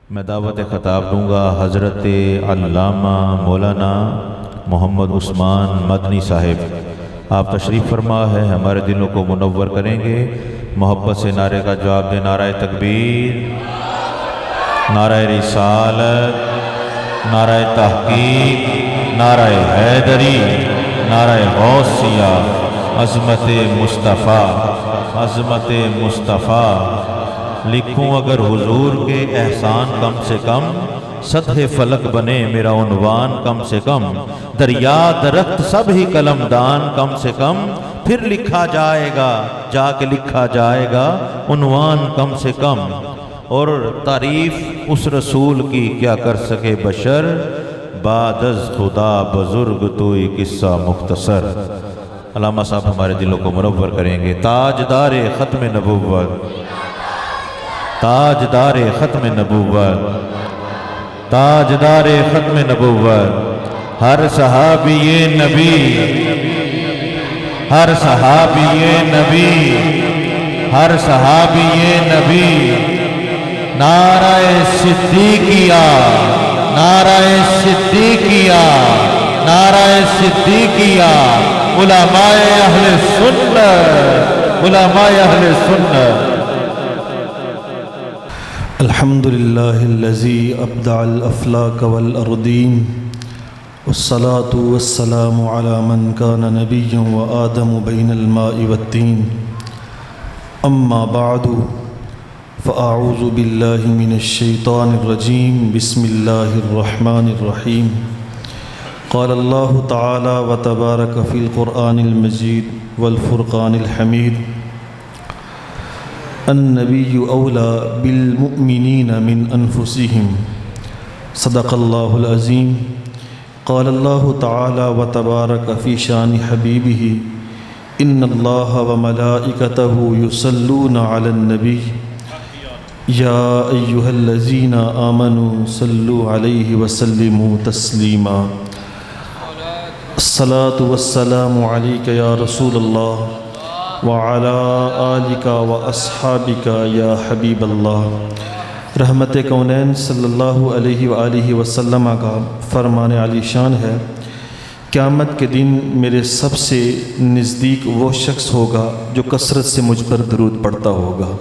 میں دعوت خطاب دوں گا حضرت علامہ مولانا محمد عثمان مدنی صاحب۔ آپ تشریف فرما ہے، ہمارے دلوں کو منور کریں گے۔ محبت سے نعرے کا جواب دیں۔ نعرہ تکبیر، نعرہ رسالت، نعرہ تحقیق، نعرہ حیدری، نعرہ غوثیہ، عظمت مصطفیٰ، عظمت مصطفیٰ۔ لکھوں اگر حضور کے احسان کم سے کم، سطح فلک بنے میرا عنوان کم سے کم، دریا درخت سب ہی قلم دان کم سے کم، پھر لکھا جائے گا، جا کے لکھا جائے گا عنوان کم سے کم۔ اور تعریف اس رسول کی کیا کر سکے بشر، بعد از خدا بزرگ توئی قصہ مختصر۔ علامہ صاحب ہمارے دلوں کو منور کریں گے۔ تاجدار ختم نبوت، تاجدار ختم نبوت، تاجدار ختم نبوت، ہر صحابی نبی، ہر صحابی نبی، ہر صحابی نبی، نعرہ صدیقیہ، نعرہ صدیقیہ، نعرہ صدیقیہ، علماء اہل سنت، علماء اہل سنت۔ الحمد للہ الذی ابدع الافلاک والارضین، والصلاة والسلام علی من کان نبیا وآدم بین الماء والطین، اما بعد فاعوذ باللہ من الشیطان الرجیم، بسم اللہ الرحمن الرحیم۔ قال اللہ تعالی وتبارک فی القرآن المجید والفرقان الحمید، النبی اولی بالمؤمنین من انفسهم، صدق اللہ العظیم۔ قال اللہ تعالی وتبارک فی شان حبیبہ، ان اللہ وملائکتہ یصلون علی النبی، یا ایہا الذین آمنوا صلوا علیہ وسلموا تسلیما۔ الصلاة والسلام علیک یا رسول اللہ، وعلی آلک واصحابک یا حبیب اللہ۔ رحمت کونین صلی اللہ علیہ وآلہ وسلم کا فرمان علی شان ہے، قیامت کے دن میرے سب سے نزدیک وہ شخص ہوگا جو کثرت سے مجھ پر درود پڑھتا ہوگا۔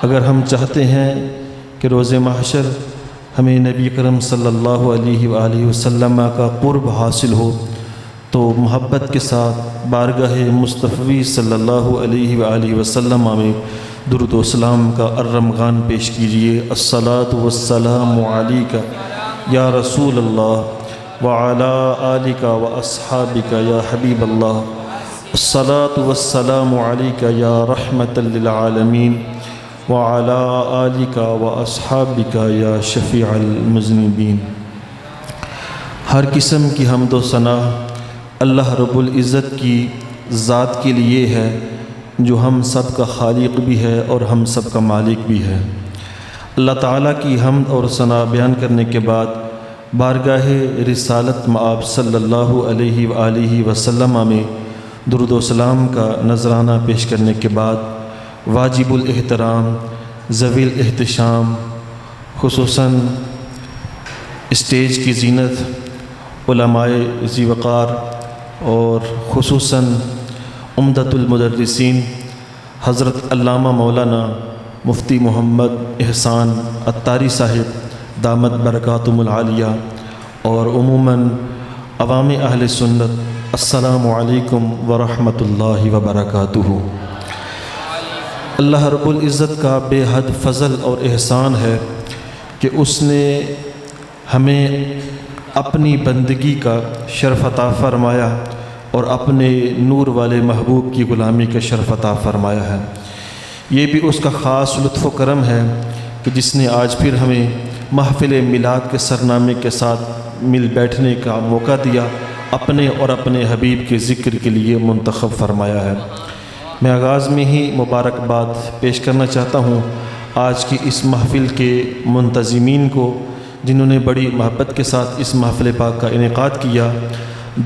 اگر ہم چاہتے ہیں کہ روز محشر ہمیں نبی کرم صلی اللہ علیہ وآلہ وسلم کا قرب حاصل ہو، تو محبت کے ساتھ بارگاہ مصطفی صلی اللہ علیہ وآلہ وسلم میں درود و سلام کا الرمغان پیش کیجئے۔ الصلاۃ والسلام علیک یا رسول اللہ، وعلی آلک واصحابک یا حبیب اللہ۔ الصلاۃ والسلام علیک یا رحمۃ للعالمین، وعلی آلک واصحابک یا شفیع المذنبین۔ ہر قسم کی حمد و ثنا اللہ رب العزت کی ذات کے لیے ہے، جو ہم سب کا خالق بھی ہے اور ہم سب کا مالک بھی ہے۔ اللہ تعالیٰ کی حمد اور ثنا بیان کرنے کے بعد بارگاہ رسالت مآب صلی اللہ علیہ وآلہ وسلم میں درود و سلام کا نذرانہ پیش کرنے کے بعد واجب الاحترام، ذوی الاحتشام، خصوصاً اسٹیج کی زینت، علماء ذی وقار اور خصوصاً عمدۃ المدرسین حضرت علامہ مولانا مفتی محمد احسان عطاری صاحب دامت برکاتہم العالیہ، اور عموماً عوام اہل سنت، السلام علیکم ورحمۃ اللہ وبرکاتہ۔ اللہ رب العزت کا بے حد فضل اور احسان ہے کہ اس نے ہمیں اپنی بندگی کا شرف عطا فرمایا اور اپنے نور والے محبوب کی غلامی کا شرف عطا فرمایا ہے۔ یہ بھی اس کا خاص لطف و کرم ہے کہ جس نے آج پھر ہمیں محفل میلاد کے سرنامے کے ساتھ مل بیٹھنے کا موقع دیا، اپنے اور اپنے حبیب کے ذکر کے لیے منتخب فرمایا ہے۔ میں آغاز میں ہی مبارکباد پیش کرنا چاہتا ہوں آج کی اس محفل کے منتظمین کو، جنہوں نے بڑی محبت کے ساتھ اس محفل پاک کا انعقاد کیا۔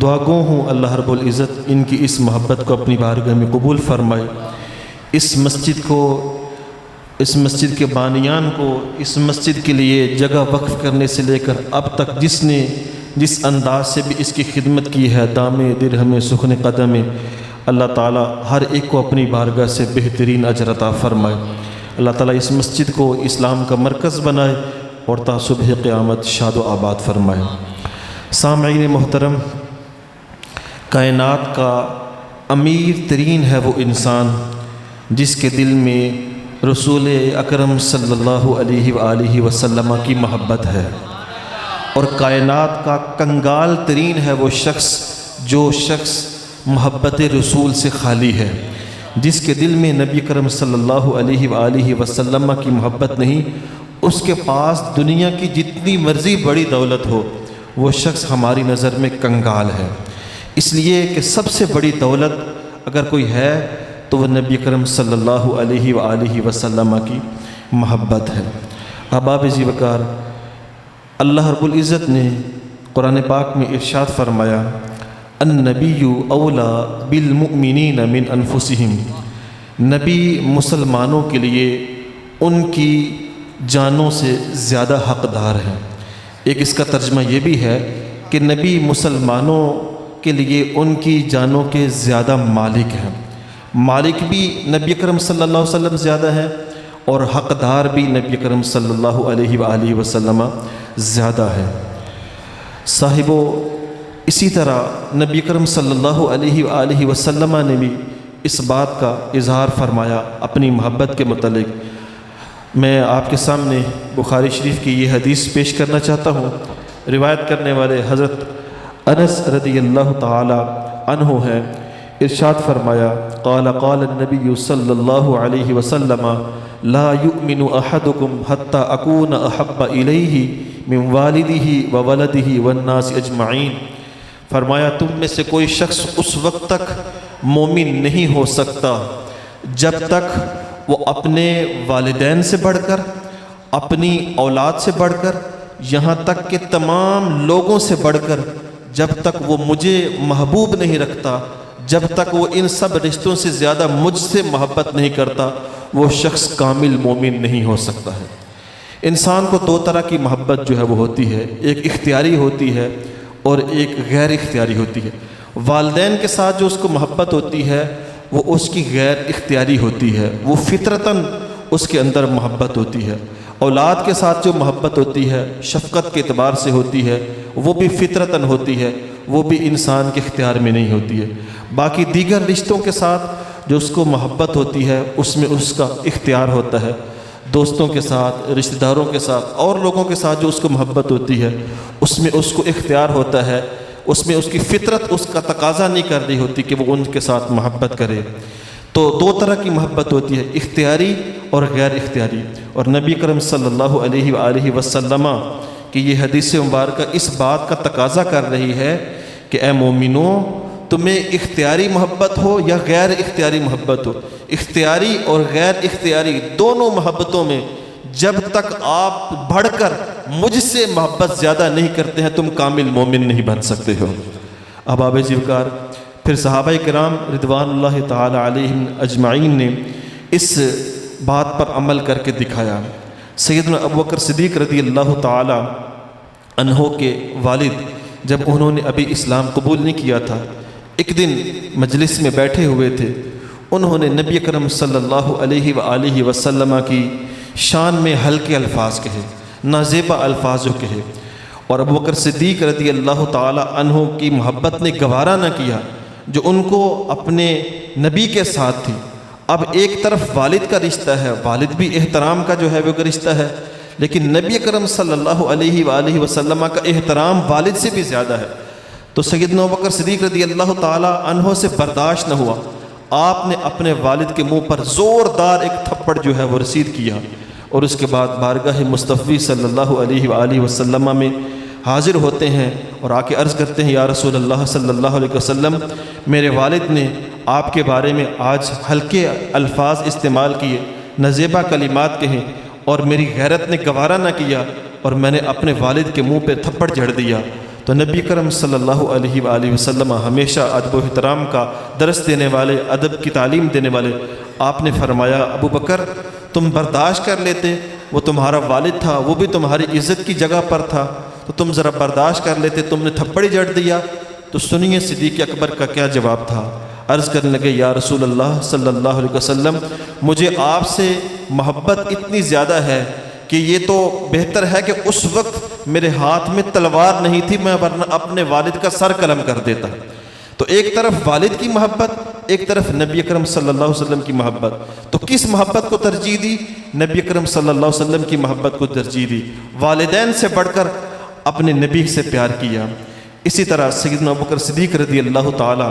دعا گو ہوں اللہ رب العزت ان کی اس محبت کو اپنی بارگاہ میں قبول فرمائے، اس مسجد کو اس مسجد کے بانیان کو اس مسجد کے لیے جگہ وقف کرنے سے لے کر اب تک جس نے جس انداز سے بھی اس کی خدمت کی ہے، دامِ درہم سخن قدم، اللہ تعالیٰ ہر ایک کو اپنی بارگاہ سے بہترین اجر عطا فرمائے۔ اللہ تعالیٰ اس مسجد کو اسلام کا مرکز بنائے اور تا صبح قیامت شاد و آباد فرمائے۔ سامعین محترم، کائنات کا امیر ترین ہے وہ انسان جس کے دل میں رسول اکرم صلی اللہ علیہ وآلہ وسلم کی محبت ہے، اور کائنات کا کنگال ترین ہے وہ شخص جو شخص محبت رسول سے خالی ہے، جس کے دل میں نبی کرم صلی اللہ علیہ وآلہ وسلم کی محبت نہیں۔ اس کے پاس دنیا کی جتنی مرضی بڑی دولت ہو، وہ شخص ہماری نظر میں کنگال ہے۔ اس لیے کہ سب سے بڑی دولت اگر کوئی ہے تو وہ نبی کرم صلی اللہ علیہ وآلہ وسلم کی محبت ہے۔ احباب ذی وقار، اللہ رب العزت نے قرآن پاک میں ارشاد فرمایا، النبی اولا بالمؤمنین من انفسہم، نبی مسلمانوں کے لیے ان کی جانوں سے زیادہ حقدار ہے۔ ایک اس کا ترجمہ یہ بھی ہے کہ نبی مسلمانوں کے لیے ان کی جانوں کے زیادہ مالک ہیں۔ مالک بھی نبی کرم صلی اللہ علیہ وسلم زیادہ ہے اور حقدار بھی نبی کرم صلی اللہ علیہ وآلہ وسلم زیادہ ہے۔ صاحبو، اسی طرح نبی کرم صلی اللہ علیہ وآلہ وسلم نے بھی اس بات کا اظہار فرمایا اپنی محبت کے متعلق۔ میں آپ کے سامنے بخاری شریف کی یہ حدیث پیش کرنا چاہتا ہوں۔ روایت کرنے والے حضرت انس رضی اللہ تعالی عنہ ہے۔ ارشاد فرمایا، قال النبی صلی اللہ علیہ وسلم لا یؤمن احدکم حتی اکون احب الیہ من والدہ وولدہ والناس اجمعین۔ فرمایا، تم میں سے کوئی شخص اس وقت تک مومن نہیں ہو سکتا جب تک وہ اپنے والدین سے بڑھ کر، اپنی اولاد سے بڑھ کر، یہاں تک کہ تمام لوگوں سے بڑھ کر، جب تک وہ مجھے محبوب نہیں رکھتا، جب تک وہ ان سب رشتوں سے زیادہ مجھ سے محبت نہیں کرتا، وہ شخص کامل مومن نہیں ہو سکتا ہے۔ انسان کو دو طرح کی محبت جو ہے وہ ہوتی ہے، ایک اختیاری ہوتی ہے اور ایک غیر اختیاری ہوتی ہے۔ والدین کے ساتھ جو اس کو محبت ہوتی ہے وہ اس کی غیر اختیاری ہوتی ہے، وہ فطرتاً اس کے اندر محبت ہوتی ہے۔ اولاد کے ساتھ جو محبت ہوتی ہے شفقت کے اعتبار سے ہوتی ہے، وہ بھی فطرتاً ہوتی ہے، وہ بھی انسان کے اختیار میں نہیں ہوتی ہے۔ باقی دیگر رشتوں کے ساتھ جو اس کو محبت ہوتی ہے اس میں اس کا اختیار ہوتا ہے۔ دوستوں کے ساتھ، رشتہ داروں کے ساتھ اور لوگوں کے ساتھ جو اس کو محبت ہوتی ہے اس میں اس کو اختیار ہوتا ہے، اس میں اس کی فطرت اس کا تقاضا نہیں کر رہی ہوتی کہ وہ ان کے ساتھ محبت کرے۔ تو دو طرح کی محبت ہوتی ہے، اختیاری اور غیر اختیاری۔ اور نبی کرم صلی اللہ علیہ وآلہ وسلم کی یہ حدیث مبارکہ اس بات کا تقاضا کر رہی ہے کہ اے مومنوں، تمہیں اختیاری محبت ہو یا غیر اختیاری محبت ہو، اختیاری اور غیر اختیاری دونوں محبتوں میں جب تک آپ بڑھ کر مجھ سے محبت زیادہ نہیں کرتے ہیں تم کامل مومن نہیں بن سکتے ہو۔ احباب ذی وقار، پھر صحابہ کرام رضوان اللہ تعالی علیہم اجمعین نے اس بات پر عمل کر کے دکھایا۔ سیدنا ابوبکر صدیق رضی اللہ تعالی عنہ کے والد جب انہوں نے ابھی اسلام قبول نہیں کیا تھا، ایک دن مجلس میں بیٹھے ہوئے تھے، انہوں نے نبی کرم صلی اللہ علیہ وآلہ وسلم کی شان میں ہلکے الفاظ کہے، نازیبا الفاظ جو کہے، اور ابوبکر صدیق رضی اللہ تعالی عنہ کی محبت نے گوارا نہ کیا جو ان کو اپنے نبی کے ساتھ تھی۔ اب ایک طرف والد کا رشتہ ہے، والد بھی احترام کا جو ہے وہ رشتہ ہے، لیکن نبی کرم صلی اللہ علیہ وآلہ وسلم کا احترام والد سے بھی زیادہ ہے۔ تو سیدنا ابوبکر صدیق رضی اللہ تعالی عنہ سے برداشت نہ ہوا، آپ نے اپنے والد کے منہ پر زوردار ایک تھپڑ جو ہے وہ رسید کیا، اور اس کے بعد بارگاہ مصطفی صلی اللہ علیہ وآلہ وسلم میں حاضر ہوتے ہیں اور آ کے عرض کرتے ہیں، یا رسول اللہ صلی اللہ علیہ وسلم، میرے والد نے آپ کے بارے میں آج ہلکے الفاظ استعمال کیے، نازیبا کلمات کہیں، اور میری غیرت نے گوارا نہ کیا اور میں نے اپنے والد کے منہ پہ تھپڑ جھڑ دیا۔ تو نبی کرم صلی اللہ علیہ وآلہ وسلم ہمیشہ ادب و احترام کا درس دینے والے، ادب کی تعلیم دینے والے، آپ نے فرمایا، ابو بکر تم برداشت کر لیتے، وہ تمہارا والد تھا، وہ بھی تمہاری عزت کی جگہ پر تھا، تو تم ذرا برداشت کر لیتے، تم نے تھپڑ ہی جڑ دیا۔ تو سنیے صدیق اکبر کا کیا جواب تھا۔ عرض کرنے لگے یا رسول اللہ صلی اللہ علیہ وسلم، مجھے آپ سے محبت اتنی زیادہ ہے کہ یہ تو بہتر ہے کہ اس وقت میرے ہاتھ میں تلوار نہیں تھی، میں ورنہ اپنے والد کا سر قلم کر دیتا۔ تو ایک طرف والد کی محبت، ایک طرف نبی اکرم صلی اللہ علیہ وسلم کی محبت، تو کس محبت کو ترجیح دی؟ نبی اکرم صلی اللہ علیہ وسلم کی محبت کو ترجیح دی، والدین سے بڑھ کر اپنے نبی سے پیار کیا۔ اسی طرح سیدنا ابوبکر صدیق رضی اللہ تعالی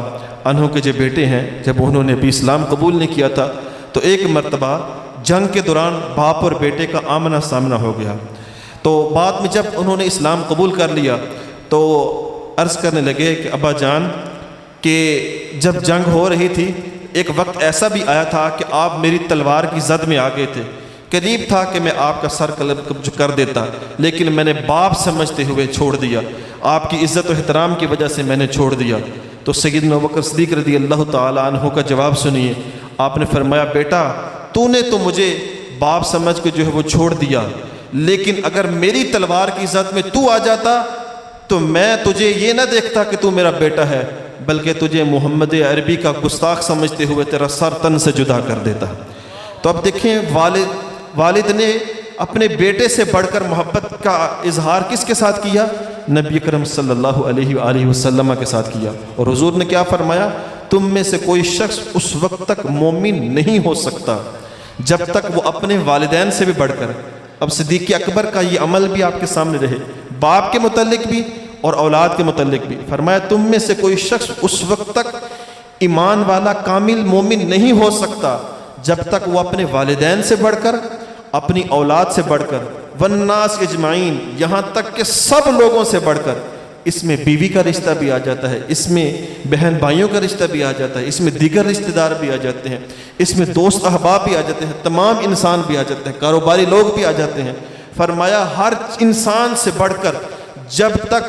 عنہ کے جو بیٹے ہیں، جب انہوں نے بھی اسلام قبول نہیں کیا تھا تو ایک مرتبہ جنگ کے دوران باپ اور بیٹے کا آمنا سامنا ہو گیا۔ تو بعد میں جب انہوں نے اسلام قبول کر لیا تو عرض کرنے لگے کہ ابا جان کہ جب جنگ ہو رہی تھی ایک وقت ایسا بھی آیا تھا کہ آپ میری تلوار کی زد میں آ گئے تھے، قریب تھا کہ میں آپ کا سر قلم کر دیتا، لیکن میں نے باپ سمجھتے ہوئے چھوڑ دیا، آپ کی عزت و احترام کی وجہ سے میں نے چھوڑ دیا۔ تو سیدنا ابوبکر صدیق رضی اللہ تعالی عنہ کا جواب سنیے۔ آپ نے فرمایا بیٹا تو نے تو مجھے باپ سمجھ کے جو ہے وہ چھوڑ دیا، لیکن اگر میری تلوار کی زد میں تو آ جاتا تو میں تجھے یہ نہ دیکھتا کہ تو میرا بیٹا ہے، بلکہ تجھے محمد عربی کا گستاخ سمجھتے ہوئے تیرا سر تن سے جدا کر دیتا۔ تو اب دیکھیں والد نے اپنے بیٹے سے بڑھ کر محبت کا اظہار کس کے ساتھ کیا؟ نبی اکرم صلی اللہ علیہ وآلہ وسلم کے ساتھ کیا۔ اور حضور نے کیا فرمایا؟ تم میں سے کوئی شخص اس وقت تک مومن نہیں ہو سکتا جب تک وہ اپنے والدین سے بھی بڑھ کر، اب صدیق اکبر کا یہ عمل بھی آپ کے سامنے رہے، باپ کے متعلق بھی اور اولاد کے متعلق بھی۔ فرمایا تم میں سے کوئی شخص اس وقت تک ایمان والا کامل مومن نہیں ہو سکتا جب تک وہ اپنے والدین سے بڑھ کر، اپنی اولاد سے بڑھ کر، والناس اجمعین، یہاں تک کہ سب لوگوں سے بڑھ کر، اس میں بیوی کا رشتہ بھی آ جاتا ہے، اس میں بہن بھائیوں کا رشتہ بھی آ جاتا ہے، اس میں دیگر رشتہ دار بھی آ جاتے ہیں، اس میں دوست احباب بھی آ جاتے ہیں، تمام انسان بھی آ جاتے ہیں، کاروباری لوگ بھی آ جاتے ہیں۔ فرمایا ہر انسان سے بڑھ کر جب تک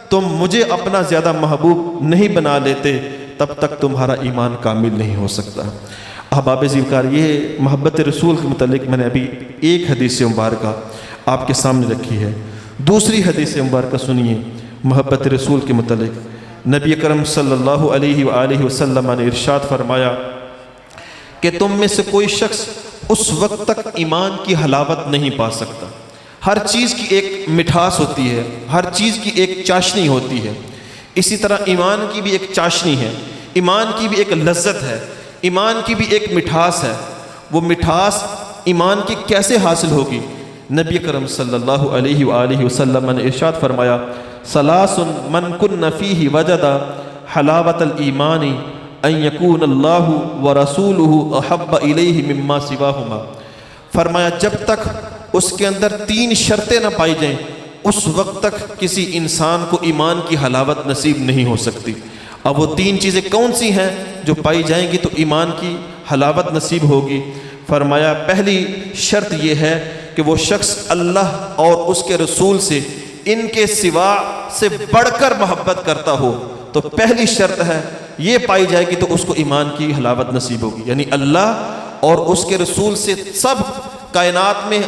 تم مجھے اپنا زیادہ محبوب نہیں بنا لیتے تب تک تمہارا ایمان کامل نہیں ہو سکتا۔ احباب زیوکار، یہ محبت رسول کے متعلق میں نے ابھی ایک حدیث مبارکہ آپ کے سامنے رکھی ہے۔ دوسری حدیث مبارکہ سنیے محبت رسول کے متعلق۔ نبی اکرم صلی اللہ علیہ وآلہ وسلم نے ارشاد فرمایا کہ تم میں سے کوئی شخص اس وقت تک ایمان کی حلاوت نہیں پا سکتا۔ ہر چیز کی ایک مٹھاس ہوتی ہے، ہر چیز کی ایک چاشنی ہوتی ہے، اسی طرح ایمان کی بھی ایک چاشنی ہے، ایمان کی بھی ایک لذت ہے، ایمان کی بھی ایک مٹھاس ہے۔ وہ مٹھاس ایمان کی کیسے حاصل ہوگی؟ نبی کرم صلی اللہ علیہ وآلہ وسلم نے ارشاد فرمایا ثلاث من کن فیہ وجد حلاوت الایمان ان یکون اللہ ورسولہ احب الیہ مما سواہما۔ فرمایا جب تک اس کے اندر تین شرطیں نہ پائی جائیں اس وقت تک کسی انسان کو ایمان کی حلاوت نصیب نہیں ہو سکتی۔ اب وہ تین چیزیں کون سی ہیں جو پائی جائیں گی تو ایمان کی حلاوت نصیب ہوگی؟ فرمایا پہلی شرط یہ ہے کہ وہ شخص اللہ اور اس کے رسول سے ان کے سوا سے بڑھ کر محبت کرتا ہو۔ تو پہلی شرط ہے یہ پائی جائے گی تو اس کو ایمان کی حلاوت نصیب ہوگی، یعنی اللہ اور اس کے رسول سے سب کائنات میں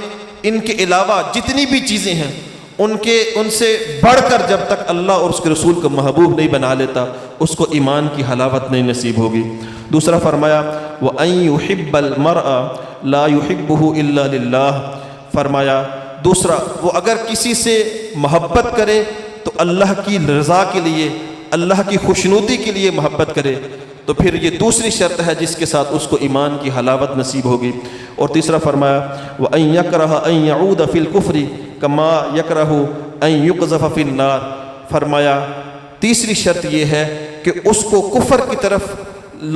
ان کے علاوہ جتنی بھی چیزیں ہیں ان سے بڑھ کر جب تک اللہ اور اس کے رسول کو محبوب نہیں بنا لیتا اس کو ایمان کی حلاوت نہیں نصیب ہوگی۔ دوسرا فرمایا وَأَن يُحِبَّ الْمَرْءَ لَا يُحِبُّهُ إِلَّا لِلَّهِ۔ فرمایا دوسرا وہ اگر کسی سے محبت کرے تو اللہ کی رضا کے لیے، اللہ کی خوشنودی کے لیے محبت کرے، تو پھر یہ دوسری شرط ہے جس کے ساتھ اس کو ایمان کی حلاوت نصیب ہوگی۔ اور تیسرا فرمایا وَأَن يَكْرَهَ أَن يَعُودَ فِي الْكُفْرِ كَمَا يَكْرَهُ أَن يُقْذَفَ فِي النَّارِ۔ فرمایا تیسری شرط یہ ہے کہ اس کو کفر کی طرف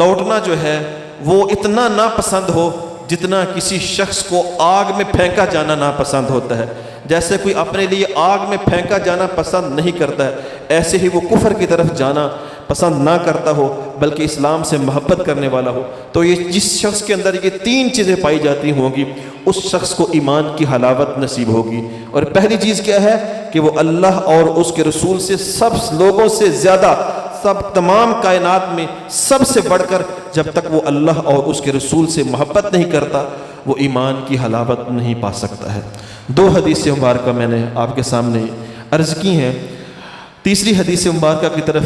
لوٹنا جو ہے وہ اتنا ناپسند ہو جتنا کسی شخص کو آگ میں پھینکا جانا ناپسند ہوتا ہے۔ جیسے کوئی اپنے لیے آگ میں پھینکا جانا پسند نہیں کرتا ہے، ایسے ہی وہ کفر کی طرف جانا پسند نہ کرتا ہو بلکہ اسلام سے محبت کرنے والا ہو۔ تو یہ جس شخص کے اندر یہ تین چیزیں پائی جاتی ہوں گی اس شخص کو ایمان کی حلاوت نصیب ہوگی۔ اور پہلی چیز کیا ہے کہ وہ اللہ اور اس کے رسول سے سب لوگوں سے زیادہ، سب تمام کائنات میں سب سے بڑھ کر جب تک وہ اللہ اور اس کے رسول سے محبت نہیں کرتا وہ ایمان کی حلاوت نہیں پا سکتا ہے۔ 2 حدیث مبارکہ میں نے آپ کے سامنے عرض کی ہیں۔ تیسری حدیث مبارکہ کی طرف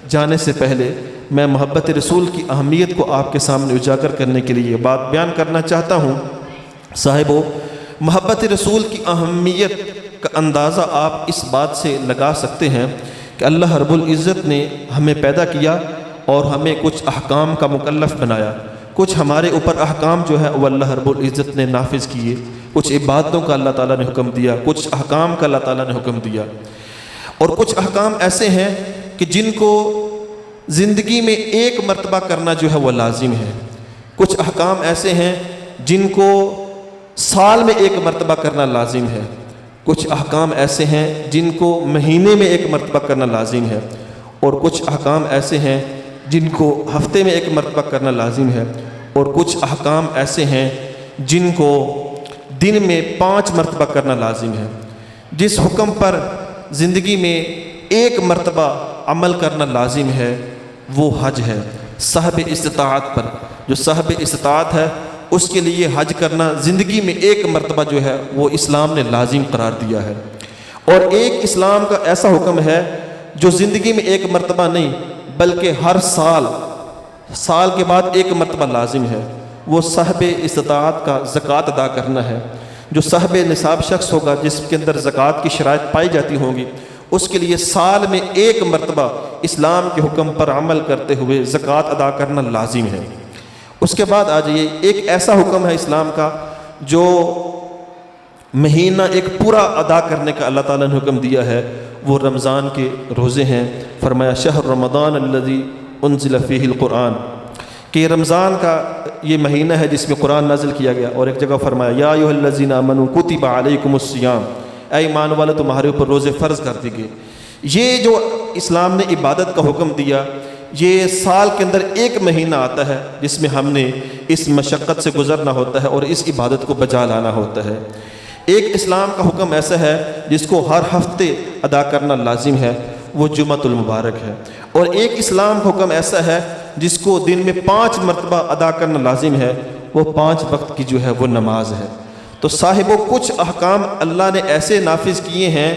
جانے سے پہلے میں محبت رسول کی اہمیت کو آپ کے سامنے اجاگر کرنے کے لیے بات بیان کرنا چاہتا ہوں۔ صاحبو، محبت رسول کی اہمیت کا اندازہ آپ اس بات سے لگا سکتے ہیں کہ اللہ رب العزت نے ہمیں پیدا کیا اور ہمیں کچھ احکام کا مکلف بنایا۔ کچھ ہمارے اوپر احکام جو ہے وہ اللہ رب العزت نے نافذ کیے، کچھ عبادتوں کا اللہ تعالیٰ نے حکم دیا، کچھ احکام کا اللہ تعالیٰ نے حکم دیا، اور کچھ احکام ایسے ہیں کہ جن کو زندگی میں ایک مرتبہ کرنا جو ہے وہ لازم ہے، کچھ احکام ایسے ہیں جن کو سال میں ایک مرتبہ کرنا لازم ہے، کچھ احکام ایسے ہیں جن کو مہینے میں ایک مرتبہ کرنا لازم ہے، اور کچھ احکام ایسے ہیں جن کو ہفتے میں ایک مرتبہ کرنا لازم ہے، اور کچھ احکام ایسے ہیں جن کو دن میں 5 مرتبہ کرنا لازم ہے۔ جس حکم پر زندگی میں ایک مرتبہ عمل کرنا لازم ہے وہ حج ہے۔ صاحب استطاعت پر، جو صاحب استطاعت ہے اس کے لیے حج کرنا زندگی میں ایک مرتبہ جو ہے وہ اسلام نے لازم قرار دیا ہے۔ اور ایک اسلام کا ایسا حکم ہے جو زندگی میں ایک مرتبہ نہیں بلکہ ہر سال کے بعد ایک مرتبہ لازم ہے، وہ صاحب استطاعت کا زکوٰۃ ادا کرنا ہے۔ جو صاحب نصاب شخص ہوگا جس کے اندر زکوٰۃ کی شرائط پائی جاتی ہوں گی، اس کے لیے سال میں ایک مرتبہ اسلام کے حکم پر عمل کرتے ہوئے زکوٰۃ ادا کرنا لازم ہے۔ اس کے بعد آ جائیے، ایک ایسا حکم ہے اسلام کا جو مہینہ ایک پورا ادا کرنے کا اللہ تعالیٰ نے حکم دیا ہے، وہ رمضان کے روزے ہیں۔ فرمایا شہر رمضان الذی انزل فیہ القرآن، کہ یہ رمضان کا یہ مہینہ ہے جس میں قرآن نازل کیا گیا۔ اور ایک جگہ فرمایا یا ایھا الذین آمنوا کتب علیکم الصیام، اے ایمان والے تمہارے اوپر روزے فرض کر دی گئے۔ یہ جو اسلام نے عبادت کا حکم دیا، یہ سال کے اندر ایک مہینہ آتا ہے جس میں ہم نے اس مشقت سے گزرنا ہوتا ہے اور اس عبادت کو بجا لانا ہوتا ہے۔ ایک اسلام کا حکم ایسا ہے جس کو ہر ہفتے ادا کرنا لازم ہے، وہ جمعۃ المبارک ہے۔ اور ایک اسلام کا حکم ایسا ہے جس کو دن میں 5 مرتبہ ادا کرنا لازم ہے، وہ 5 وقت کی جو ہے وہ نماز ہے۔ تو صاحبوں، کچھ احکام اللہ نے ایسے نافذ کیے ہیں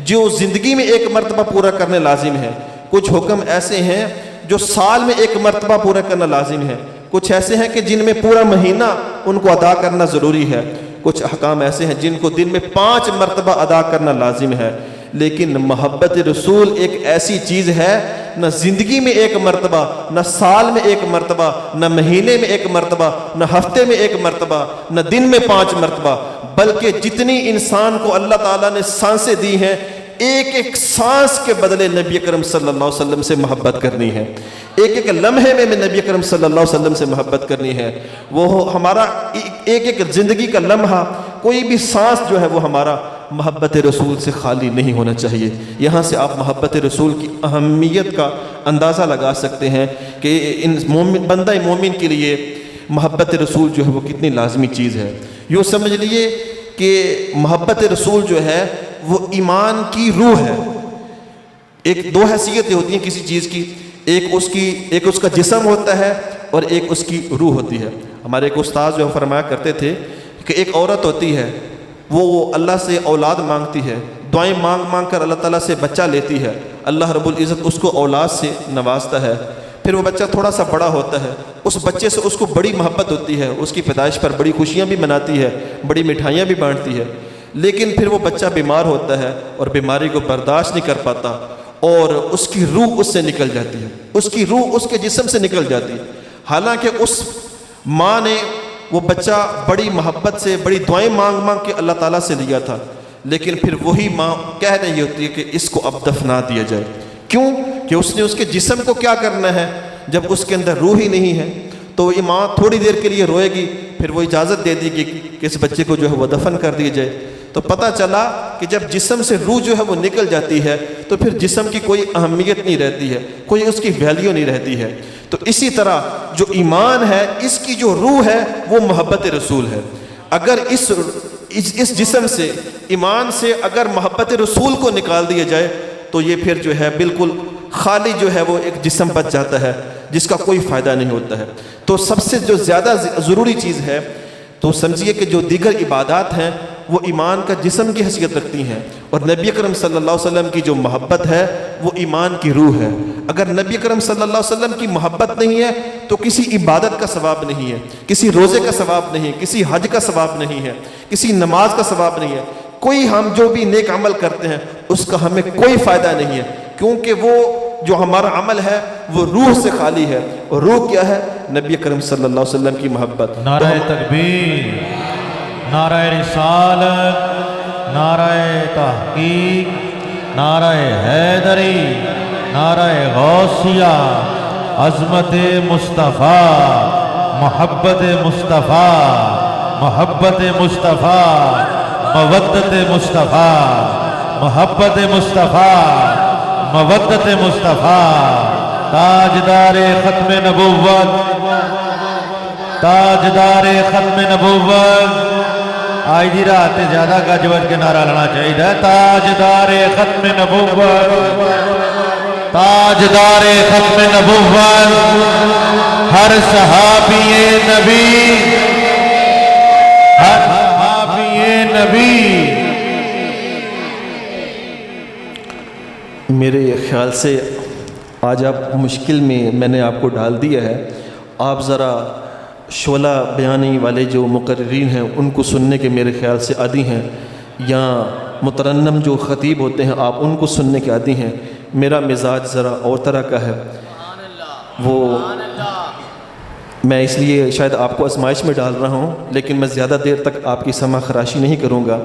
جو زندگی میں ایک مرتبہ پورا کرنے لازم ہے، کچھ حکم ایسے ہیں جو سال میں ایک مرتبہ پورا کرنا لازم ہے، کچھ ایسے ہیں کہ جن میں پورا مہینہ ان کو ادا کرنا ضروری ہے، کچھ احکام ایسے ہیں جن کو دن میں 5 مرتبہ ادا کرنا لازم ہے۔ لیکن محبت رسول ایک ایسی چیز ہے، نہ زندگی میں ایک مرتبہ، نہ سال میں ایک مرتبہ، نہ مہینے میں ایک مرتبہ، نہ ہفتے میں ایک مرتبہ، نہ دن میں 5 مرتبہ، بلکہ جتنی انسان کو اللہ تعالیٰ نے سانسیں دی ہیں، ایک ایک سانس کے بدلے نبی اکرم صلی اللہ علیہ وسلم سے محبت کرنی ہے، ایک ایک لمحے میں نبی اکرم صلی اللہ علیہ وسلم سے محبت کرنی ہے۔ وہ ہمارا ایک ایک زندگی کا لمحہ، کوئی بھی سانس جو ہے وہ ہمارا محبت رسول سے خالی نہیں ہونا چاہیے۔ یہاں سے آپ محبت رسول کی اہمیت کا اندازہ لگا سکتے ہیں کہ بندہ مومن کے لیے محبت رسول جو ہے وہ کتنی لازمی چیز ہے۔ یوں سمجھ لیجئے کہ محبت رسول جو ہے وہ ایمان کی روح ہے۔ ایک 2 حیثیتیں ہوتی ہیں کسی چیز کی، ایک اس کا جسم ہوتا ہے اور ایک اس کی روح ہوتی ہے۔ ہمارے ایک استاد جو فرمایا کرتے تھے کہ ایک عورت ہوتی ہے، وہ اللہ سے اولاد مانگتی ہے، دعائیں مانگ مانگ کر اللہ تعالیٰ سے بچہ لیتی ہے، اللہ رب العزت اس کو اولاد سے نوازتا ہے۔ پھر وہ بچہ تھوڑا سا بڑا ہوتا ہے، اس بچے سے اس کو بڑی محبت ہوتی ہے، اس کی پیدائش پر بڑی خوشیاں بھی مناتی ہے، بڑی مٹھائیاں بھی بانٹتی ہے۔ لیکن پھر وہ بچہ بیمار ہوتا ہے اور بیماری کو برداشت نہیں کر پاتا اور اس کی روح اس سے نکل جاتی ہے، اس کی روح اس کے جسم سے نکل جاتی ہے۔ حالانکہ اس ماں نے وہ بچہ بڑی محبت سے، بڑی دعائیں مانگ مانگ کے اللہ تعالیٰ سے لیا تھا، لیکن پھر وہی ماں کہہ رہی ہوتی ہے کہ اس کو اب دفنا دیا جائے۔ کیوں؟ کہ اس نے اس کے جسم کو کیا کرنا ہے جب اس کے اندر روح ہی نہیں ہے۔ تو یہ ماں تھوڑی دیر کے لیے روئے گی، پھر وہ اجازت دے دی کہ اس بچے کو جو ہے وہ دفن کر دیا جائے۔ تو پتہ چلا کہ جب جسم سے روح جو ہے وہ نکل جاتی ہے تو پھر جسم کی کوئی اہمیت نہیں رہتی ہے، کوئی اس کی ویلیو نہیں رہتی ہے۔ تو اسی طرح جو ایمان ہے، اس کی جو روح ہے وہ محبت رسول ہے۔ اگر اس جسم سے، ایمان سے اگر محبت رسول کو نکال دیا جائے تو یہ پھر جو ہے بالکل خالی جو ہے وہ ایک جسم بچ جاتا ہے جس کا کوئی فائدہ نہیں ہوتا ہے۔ تو سب سے جو زیادہ ضروری چیز ہے تو سمجھیے کہ جو دیگر عبادات ہیں وہ ایمان کا جسم کی حیثیت رکھتی ہیں، اور نبی اکرم صلی اللہ علیہ وسلم کی جو محبت ہے وہ ایمان کی روح ہے۔ اگر نبی اکرم صلی اللہ علیہ وسلم کی محبت نہیں ہے تو کسی عبادت کا ثواب نہیں ہے، کسی روزے کا ثواب نہیں ہے، کسی حج کا ثواب نہیں ہے، کسی نماز کا ثواب نہیں ہے، کوئی ہم جو بھی نیک عمل کرتے ہیں اس کا ہمیں کوئی فائدہ نہیں ہے، کیونکہ وہ جو ہمارا عمل ہے وہ روح سے خالی ہے، اور روح کیا ہے؟ نبی اکرم صلی اللہ علیہ وسلم کی محبت۔ نعرہ تکبیر، نعرہ رسالت، نعرہ تحقیق، نعرہ حیدری، نعرہ غوثیہ، عظمت مصطفیٰ، محبت مصطفیٰ، محبت مصطفیٰ، مودت مصطفیٰ، محبت مصطفیٰ، مودت مصطفیٰ، تاجدار ختم نبوت، تاجدار ختم نبوت۔ آئی جی رات زیادہ گج بج کے نعرہ لانا چاہیے، تاجدار ختم نبوت، تاجدار ختم نبوت، ہر صحابی نبی، ہر صحابی نبی۔ میرے خیال سے آج آپ مشکل میں نے آپ کو ڈال دیا ہے، آپ ذرا شعلہ بیانی والے جو مقررین ہیں ان کو سننے کے میرے خیال سے عادی ہیں، یا مترنم جو خطیب ہوتے ہیں آپ ان کو سننے کے عادی ہیں۔ میرا مزاج ذرا اور طرح کا ہے، وہ میں اس لیے شاید آپ کو آزمائش میں ڈال رہا ہوں، لیکن میں زیادہ دیر تک آپ کی سمع خراشی نہیں کروں گا۔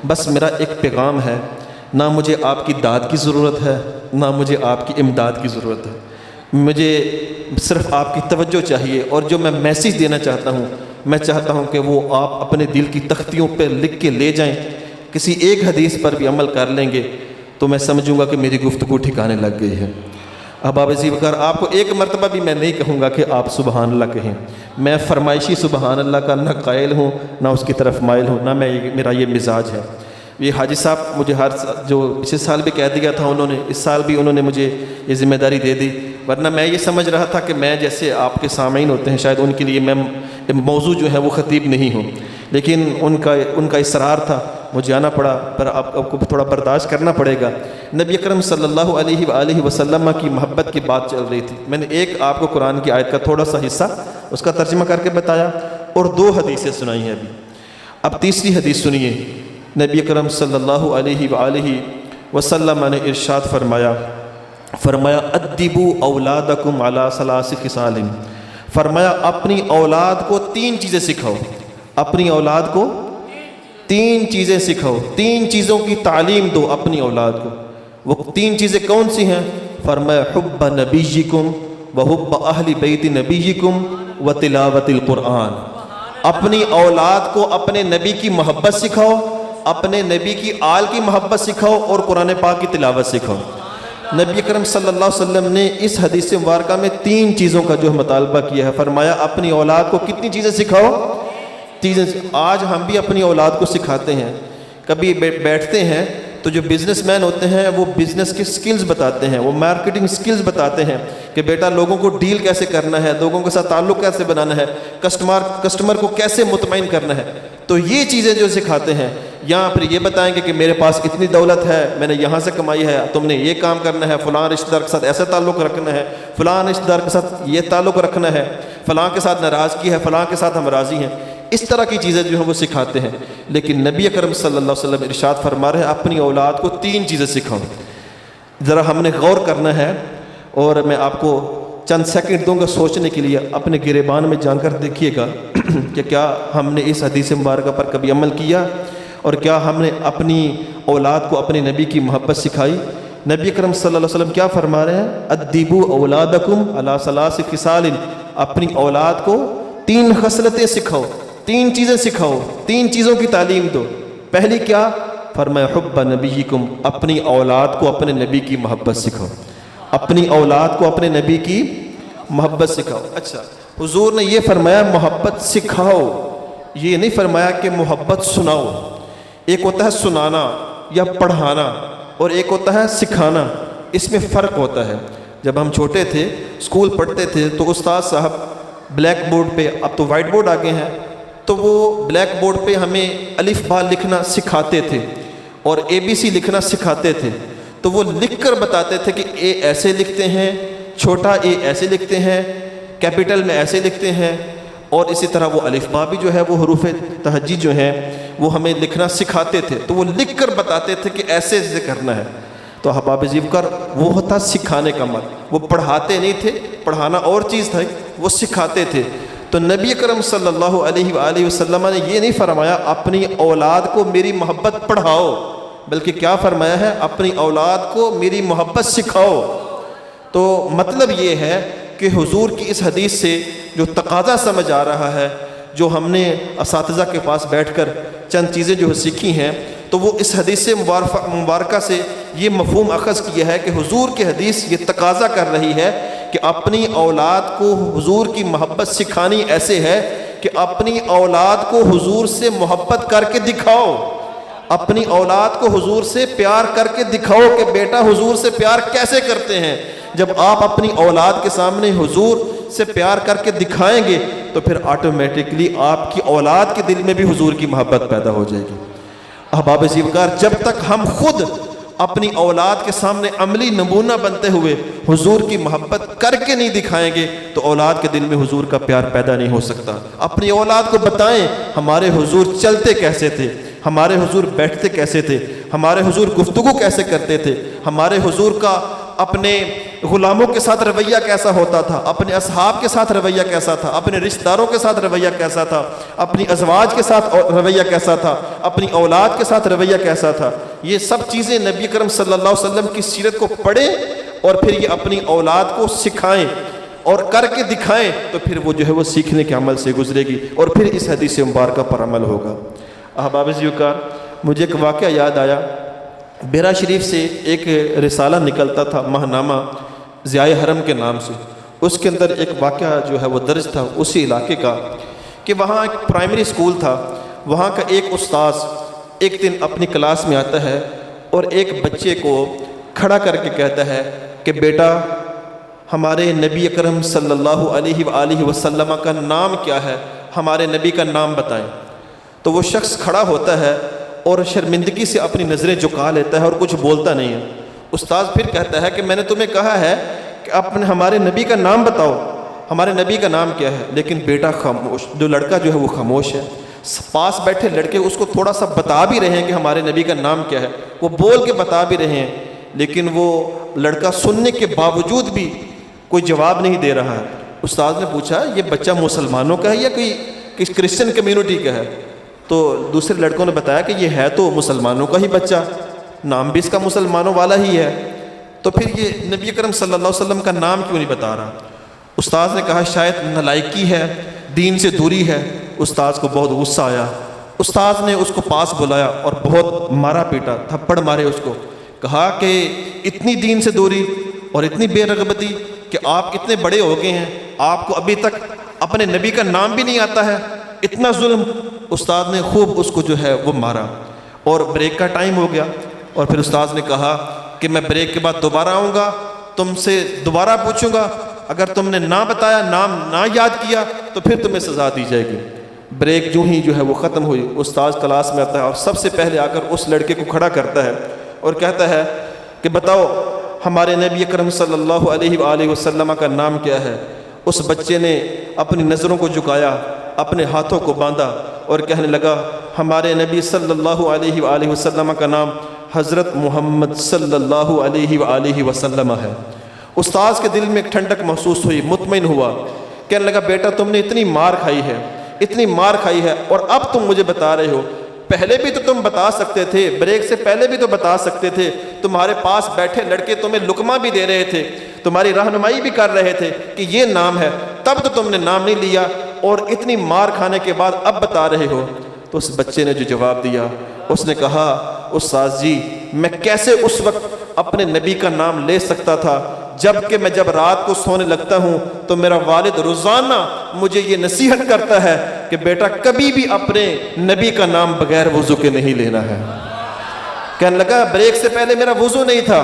بس میرا ایک پیغام ہے، نہ مجھے آپ کی داد کی ضرورت ہے، نہ مجھے آپ کی امداد کی ضرورت ہے، مجھے صرف آپ کی توجہ چاہیے، اور جو میں میسیج دینا چاہتا ہوں، میں چاہتا ہوں کہ وہ آپ اپنے دل کی تختیوں پہ لکھ کے لے جائیں۔ کسی ایک حدیث پر بھی عمل کر لیں گے تو میں سمجھوں گا کہ میری گفتگو ٹھکانے لگ گئی ہے۔ اب آپ اسی وقت آپ کو ایک مرتبہ بھی میں نہیں کہوں گا کہ آپ سبحان اللہ کہیں، میں فرمائشی سبحان اللہ کا نہ قائل ہوں نہ اس کی طرف مائل ہوں، نہ میرا یہ مزاج ہے۔ یہ حاجی صاحب مجھے جو پچھلے سال بھی کہہ دیا تھا انہوں نے، اس سال بھی انہوں نے مجھے یہ ذمہ داری دے دی، ورنہ میں یہ سمجھ رہا تھا کہ میں جیسے آپ کے سامعین ہوتے ہیں شاید ان کے لیے میں موضوع جو ہے وہ خطیب نہیں ہوں، لیکن ان کا اصرار تھا، مجھے آنا پڑا، پر آپ کو تھوڑا برداشت کرنا پڑے گا۔ نبی اکرم صلی اللہ علیہ وآلہ وسلم کی محبت کی بات چل رہی تھی، میں نے ایک آپ کو قرآن کی آیت کا تھوڑا سا حصہ اس کا ترجمہ کر کے بتایا، اور 2 حدیثیں سنائی ہیں ابھی۔ اب تیسری حدیث سنیے، نبی اکرم صلی اللہ علیہ وآلہ وسلم نے ارشاد فرمایا ادبوا اولادکم علی 3 خصال، فرمایا اپنی اولاد کو 3 چیزیں سکھاؤ، اپنی اولاد کو 3 چیزیں سکھاؤ، 3 چیزوں کی تعلیم دو اپنی اولاد کو۔ وہ 3 چیزیں کون سی ہیں؟ فرمایا حب نبیکم وحب اہل بیت نبیکم وتلاوت القرآن، اپنی اولاد کو اپنے نبی کی محبت سکھاؤ، اپنے نبی کی آل کی محبت سکھاؤ، اور قرآن پاک کی تلاوت سکھاؤ۔ نبی اکرم صلی اللہ علیہ وسلم نے اس حدیث مبارکہ میں 3 چیزوں کا جو مطالبہ کیا ہے، فرمایا اپنی اولاد کو کتنی چیزیں سکھاؤ؟ 3۔ آج ہم بھی اپنی اولاد کو سکھاتے ہیں، کبھی بیٹھتے ہیں تو جو بزنس مین ہوتے ہیں وہ بزنس کے سکلز بتاتے ہیں، وہ مارکیٹنگ سکلز بتاتے ہیں کہ بیٹا لوگوں کو ڈیل کیسے کرنا ہے، لوگوں کے ساتھ تعلق کیسے بنانا ہے، کسٹمر کو کیسے مطمئن کرنا ہے، تو یہ چیزیں جو سکھاتے ہیں۔ یہاں پھر یہ بتائیں گے کہ میرے پاس اتنی دولت ہے، میں نے یہاں سے کمائی ہے، تم نے یہ کام کرنا ہے، فلاں رشتہ دار کے ساتھ ایسا تعلق رکھنا ہے، فلاں رشتہ دار کے ساتھ یہ تعلق رکھنا ہے، فلاں کے ساتھ ناراضگی ہے، فلاں کے ساتھ ہم راضی ہیں، اس طرح کی چیزیں جو ہیں وہ سکھاتے ہیں۔ لیکن نبی اکرم صلی اللہ علیہ وسلم ارشاد فرما رہے ہیں اپنی اولاد کو 3 چیزیں سکھاؤ۔ ذرا ہم نے غور کرنا ہے، اور میں آپ کو چند سیکنڈ دوں گا سوچنے کے لیے، اپنے گریبان میں جان کر دیکھیے گا کہ کیا ہم نے اس حدیث مبارکہ پر کبھی عمل کیا، اور کیا ہم نے اپنی اولاد کو اپنے نبی کی محبت سکھائی۔ نبی اکرم صلی اللہ علیہ وسلم کیا فرما رہے ہیں؟ ادبوا اولادکم علی 3 خصال، اپنی اولاد کو 3 خصلتیں سکھاؤ، 3 چیزیں سکھاؤ، 3 چیزوں کی تعلیم دو۔ پہلی کیا؟ فرمایا حب نبیکم، اپنی اولاد کو اپنے نبی کی محبت سکھاؤ، اپنی اولاد کو اپنے نبی کی محبت سکھاؤ۔ اچھا، حضور نے یہ فرمایا محبت سکھاؤ، یہ نہیں فرمایا کہ محبت سناؤ۔ ایک ہوتا ہے سنانا یا پڑھانا، اور ایک ہوتا ہے سکھانا، اس میں فرق ہوتا ہے۔ جب ہم چھوٹے تھے اسکول پڑھتے تھے تو استاد صاحب بلیک بورڈ پہ، اب تو وائٹ بورڈ آگے ہیں، تو وہ بلیک بورڈ پہ ہمیں الف با لکھنا سکھاتے تھے اور ABC لکھنا سکھاتے تھے. تو وہ لکھ کر بتاتے تھے کہ اے ایسے لکھتے ہیں، چھوٹا اے ایسے لکھتے ہیں، کیپٹل میں ایسے لکھتے ہیں، اور اسی طرح وہ الف با بھی جو ہے وہ حروف تہجی جو ہیں وہ ہمیں لکھنا سکھاتے تھے. تو وہ لکھ کر بتاتے تھے کہ ایسے ایسے کرنا ہے. تو احباب زیوکر وہ ہوتا سکھانے کا عمل، وہ پڑھاتے نہیں تھے، پڑھانا اور چیز تھا، وہ سکھاتے تھے. تو نبی اکرم صلی اللہ علیہ وآلہ وسلم نے یہ نہیں فرمایا اپنی اولاد کو میری محبت پڑھاؤ، بلکہ کیا فرمایا ہے اپنی اولاد کو میری محبت سکھاؤ. تو مطلب یہ ہے کہ حضور کی اس حدیث سے جو تقاضا سمجھ آ رہا ہے، جو ہم نے اساتذہ کے پاس بیٹھ کر چند چیزیں جو سیکھی ہیں، تو وہ اس حدیث سے مبارکہ سے یہ مفہوم اخذ کیا ہے کہ حضور کی حدیث یہ تقاضا کر رہی ہے کہ اپنی اولاد کو حضور کی محبت سکھانی ایسے ہے کہ اپنی اولاد کو حضور سے محبت کر کے دکھاؤ، اپنی اولاد کو حضور سے پیار کر کے دکھاؤ کہ بیٹا حضور سے پیار کیسے کرتے ہیں. جب آپ اپنی اولاد کے سامنے حضور سے پیار کر کے دکھائیں گے تو پھر آٹومیٹکلی آپ کی اولاد کے دل میں بھی حضور کی محبت پیدا ہو جائے گی. احباب زیوکار، جب تک ہم خود اپنی اولاد کے سامنے عملی نمونہ بنتے ہوئے حضور کی محبت کر کے نہیں دکھائیں گے تو اولاد کے دل میں حضور کا پیار پیدا نہیں ہو سکتا. اپنی اولاد کو بتائیں ہمارے حضور چلتے کیسے تھے، ہمارے حضور بیٹھتے کیسے تھے، ہمارے حضور گفتگو کیسے کرتے تھے، ہمارے حضور کا اپنے غلاموں کے ساتھ رویہ کیسا ہوتا تھا، اپنے اصحاب کے ساتھ رویہ کیسا تھا، اپنے رشتہ داروں کے ساتھ رویہ کیسا تھا، اپنی ازواج کے ساتھ رویہ کیسا تھا، اپنی اولاد کے ساتھ رویہ کیسا تھا. یہ سب چیزیں نبی کرم صلی اللہ علیہ وسلم کی سیرت کو پڑھیں اور پھر یہ اپنی اولاد کو سکھائیں اور کر کے دکھائیں، تو پھر وہ جو ہے وہ سیکھنے کے عمل سے گزرے گی اور پھر اس حدیث مبارکہ پر عمل ہوگا. احباب زیوکار، مجھے ایک واقعہ یاد آیا. بیرا شریف سے ایک رسالہ نکلتا تھا ماہنامہ ضیاء حرم کے نام سے. اس کے اندر ایک واقعہ جو ہے وہ درج تھا اسی علاقے کا کہ وہاں ایک پرائمری اسکول تھا. وہاں کا ایک استاذ ایک دن اپنی کلاس میں آتا ہے اور ایک بچے کو کھڑا کر کے کہتا ہے کہ بیٹا ہمارے نبی اکرم صلی اللہ علیہ وآلہ وسلم کا نام کیا ہے، ہمارے نبی کا نام بتائیں. تو وہ شخص کھڑا ہوتا ہے اور شرمندگی سے اپنی نظریں جھکا لیتا ہے اور کچھ بولتا نہیں ہے. استاذ پھر کہتا ہے کہ میں نے تمہیں کہا ہے کہ اپنے ہمارے نبی کا نام بتاؤ، ہمارے نبی کا نام کیا ہے. لیکن بیٹا خاموش، جو لڑکا جو ہے وہ خاموش ہے. پاس بیٹھے لڑکے اس کو تھوڑا سا بتا بھی رہے ہیں کہ ہمارے نبی کا نام کیا ہے، وہ بول کے بتا بھی رہے ہیں، لیکن وہ لڑکا سننے کے باوجود بھی کوئی جواب نہیں دے رہا ہے. استاذ نے پوچھا یہ بچہ مسلمانوں کا ہے یا کوئی کرسچن کمیونٹی کا ہے؟ تو دوسرے لڑکوں نے بتایا کہ یہ ہے تو مسلمانوں کا ہی بچہ، نام بھی اس کا مسلمانوں والا ہی ہے. تو پھر یہ نبی اکرم صلی اللہ علیہ وسلم کا نام کیوں نہیں بتا رہا؟ استاذ نے کہا شاید نالائکی ہے، دین سے دوری ہے. استاذ کو بہت غصہ آیا. استاذ نے اس کو پاس بلایا اور بہت مارا پیٹا، تھپڑ مارے اس کو. کہا کہ اتنی دین سے دوری اور اتنی بے رغبتی کہ آپ اتنے بڑے ہو گئے ہیں، آپ کو ابھی تک اپنے نبی کا نام بھی نہیں آتا ہے، اتنا ظلم. استاد نے خوب اس کو جو ہے وہ مارا اور بریک کا ٹائم ہو گیا. اور پھر استاد نے کہا کہ میں بریک کے بعد دوبارہ آؤں گا، تم سے دوبارہ پوچھوں گا، اگر تم نے نہ بتایا، نام نہ یاد کیا تو پھر تمہیں سزا دی جائے گی. بریک جو ہی جو ہے وہ ختم ہوئی، استاد کلاس میں آتا ہے اور سب سے پہلے آ کر اس لڑکے کو کھڑا کرتا ہے اور کہتا ہے کہ بتاؤ ہمارے نبی اکرم صلی اللہ علیہ وآلہ وسلم کا نام کیا ہے؟ اس بچے نے اپنی نظروں کو جھکایا، اپنے ہاتھوں کو باندھا اور کہنے لگا ہمارے نبی صلی اللہ علیہ وآلہ وسلم کا نام حضرت محمد صلی اللہ علیہ وآلہ وسلم ہے. استاذ کے دل میں ایک ٹھنڈک محسوس ہوئی، مطمئن ہوا. کہنے لگا بیٹا تم نے اتنی مار کھائی ہے، اتنی مار کھائی ہے اور اب تم مجھے بتا رہے ہو، پہلے بھی تو تم بتا سکتے تھے، بریک سے پہلے بھی تو بتا سکتے تھے. تمہارے پاس بیٹھے لڑکے تمہیں لقمہ بھی دے رہے تھے، تمہاری رہنمائی بھی کر رہے تھے کہ یہ نام ہے، تب تو تم نے نام نہیں لیا اور اتنی مار کھانے کے بعد اب بتا رہے ہو. تو اس بچے نے جو جواب دیا، اس نے کہا استاذ جی میں کیسے اس وقت اپنے نبی کا نام لے سکتا تھا جبکہ میں جب رات کو سونے لگتا ہوں تو میرا والد روزانہ مجھے یہ نصیحت کرتا ہے کہ بیٹا کبھی بھی اپنے نبی کا نام بغیر وضو کے نہیں لینا ہے. کہنے لگا بریک سے پہلے میرا وضو نہیں تھا،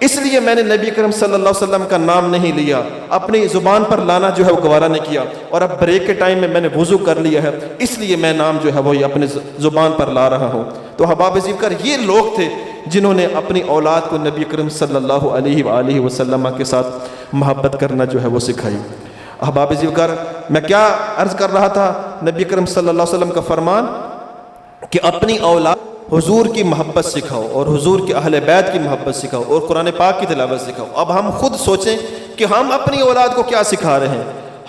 اس لیے میں نے نبی کریم صلی اللہ علیہ وسلم کا نام نہیں لیا، اپنی زبان پر لانا جو ہے وہ گوارا نہیں کیا، اور اب بریک کے ٹائم میں میں نے وضو کر لیا ہے، اس لیے میں نام جو ہے وہ اپنے زبان پر لا رہا ہوں۔ تو احباب ذکر یہ لوگ تھے جنہوں نے اپنی اولاد کو نبی کریم صلی اللہ علیہ وآلہ وسلم کے ساتھ محبت کرنا جو ہے وہ سکھائی۔ احباب ذکر میں کیا عرض کر رہا تھا، نبی کریم صلی اللہ علیہ وسلم کا فرمان کہ اپنی اولاد حضور کی محبت سکھاؤ اور حضور کے اہل بیت کی محبت سکھاؤ اور قرآن پاک کی تلاوت سکھاؤ۔ اب ہم خود سوچیں کہ ہم اپنی اولاد کو کیا سکھا رہے ہیں،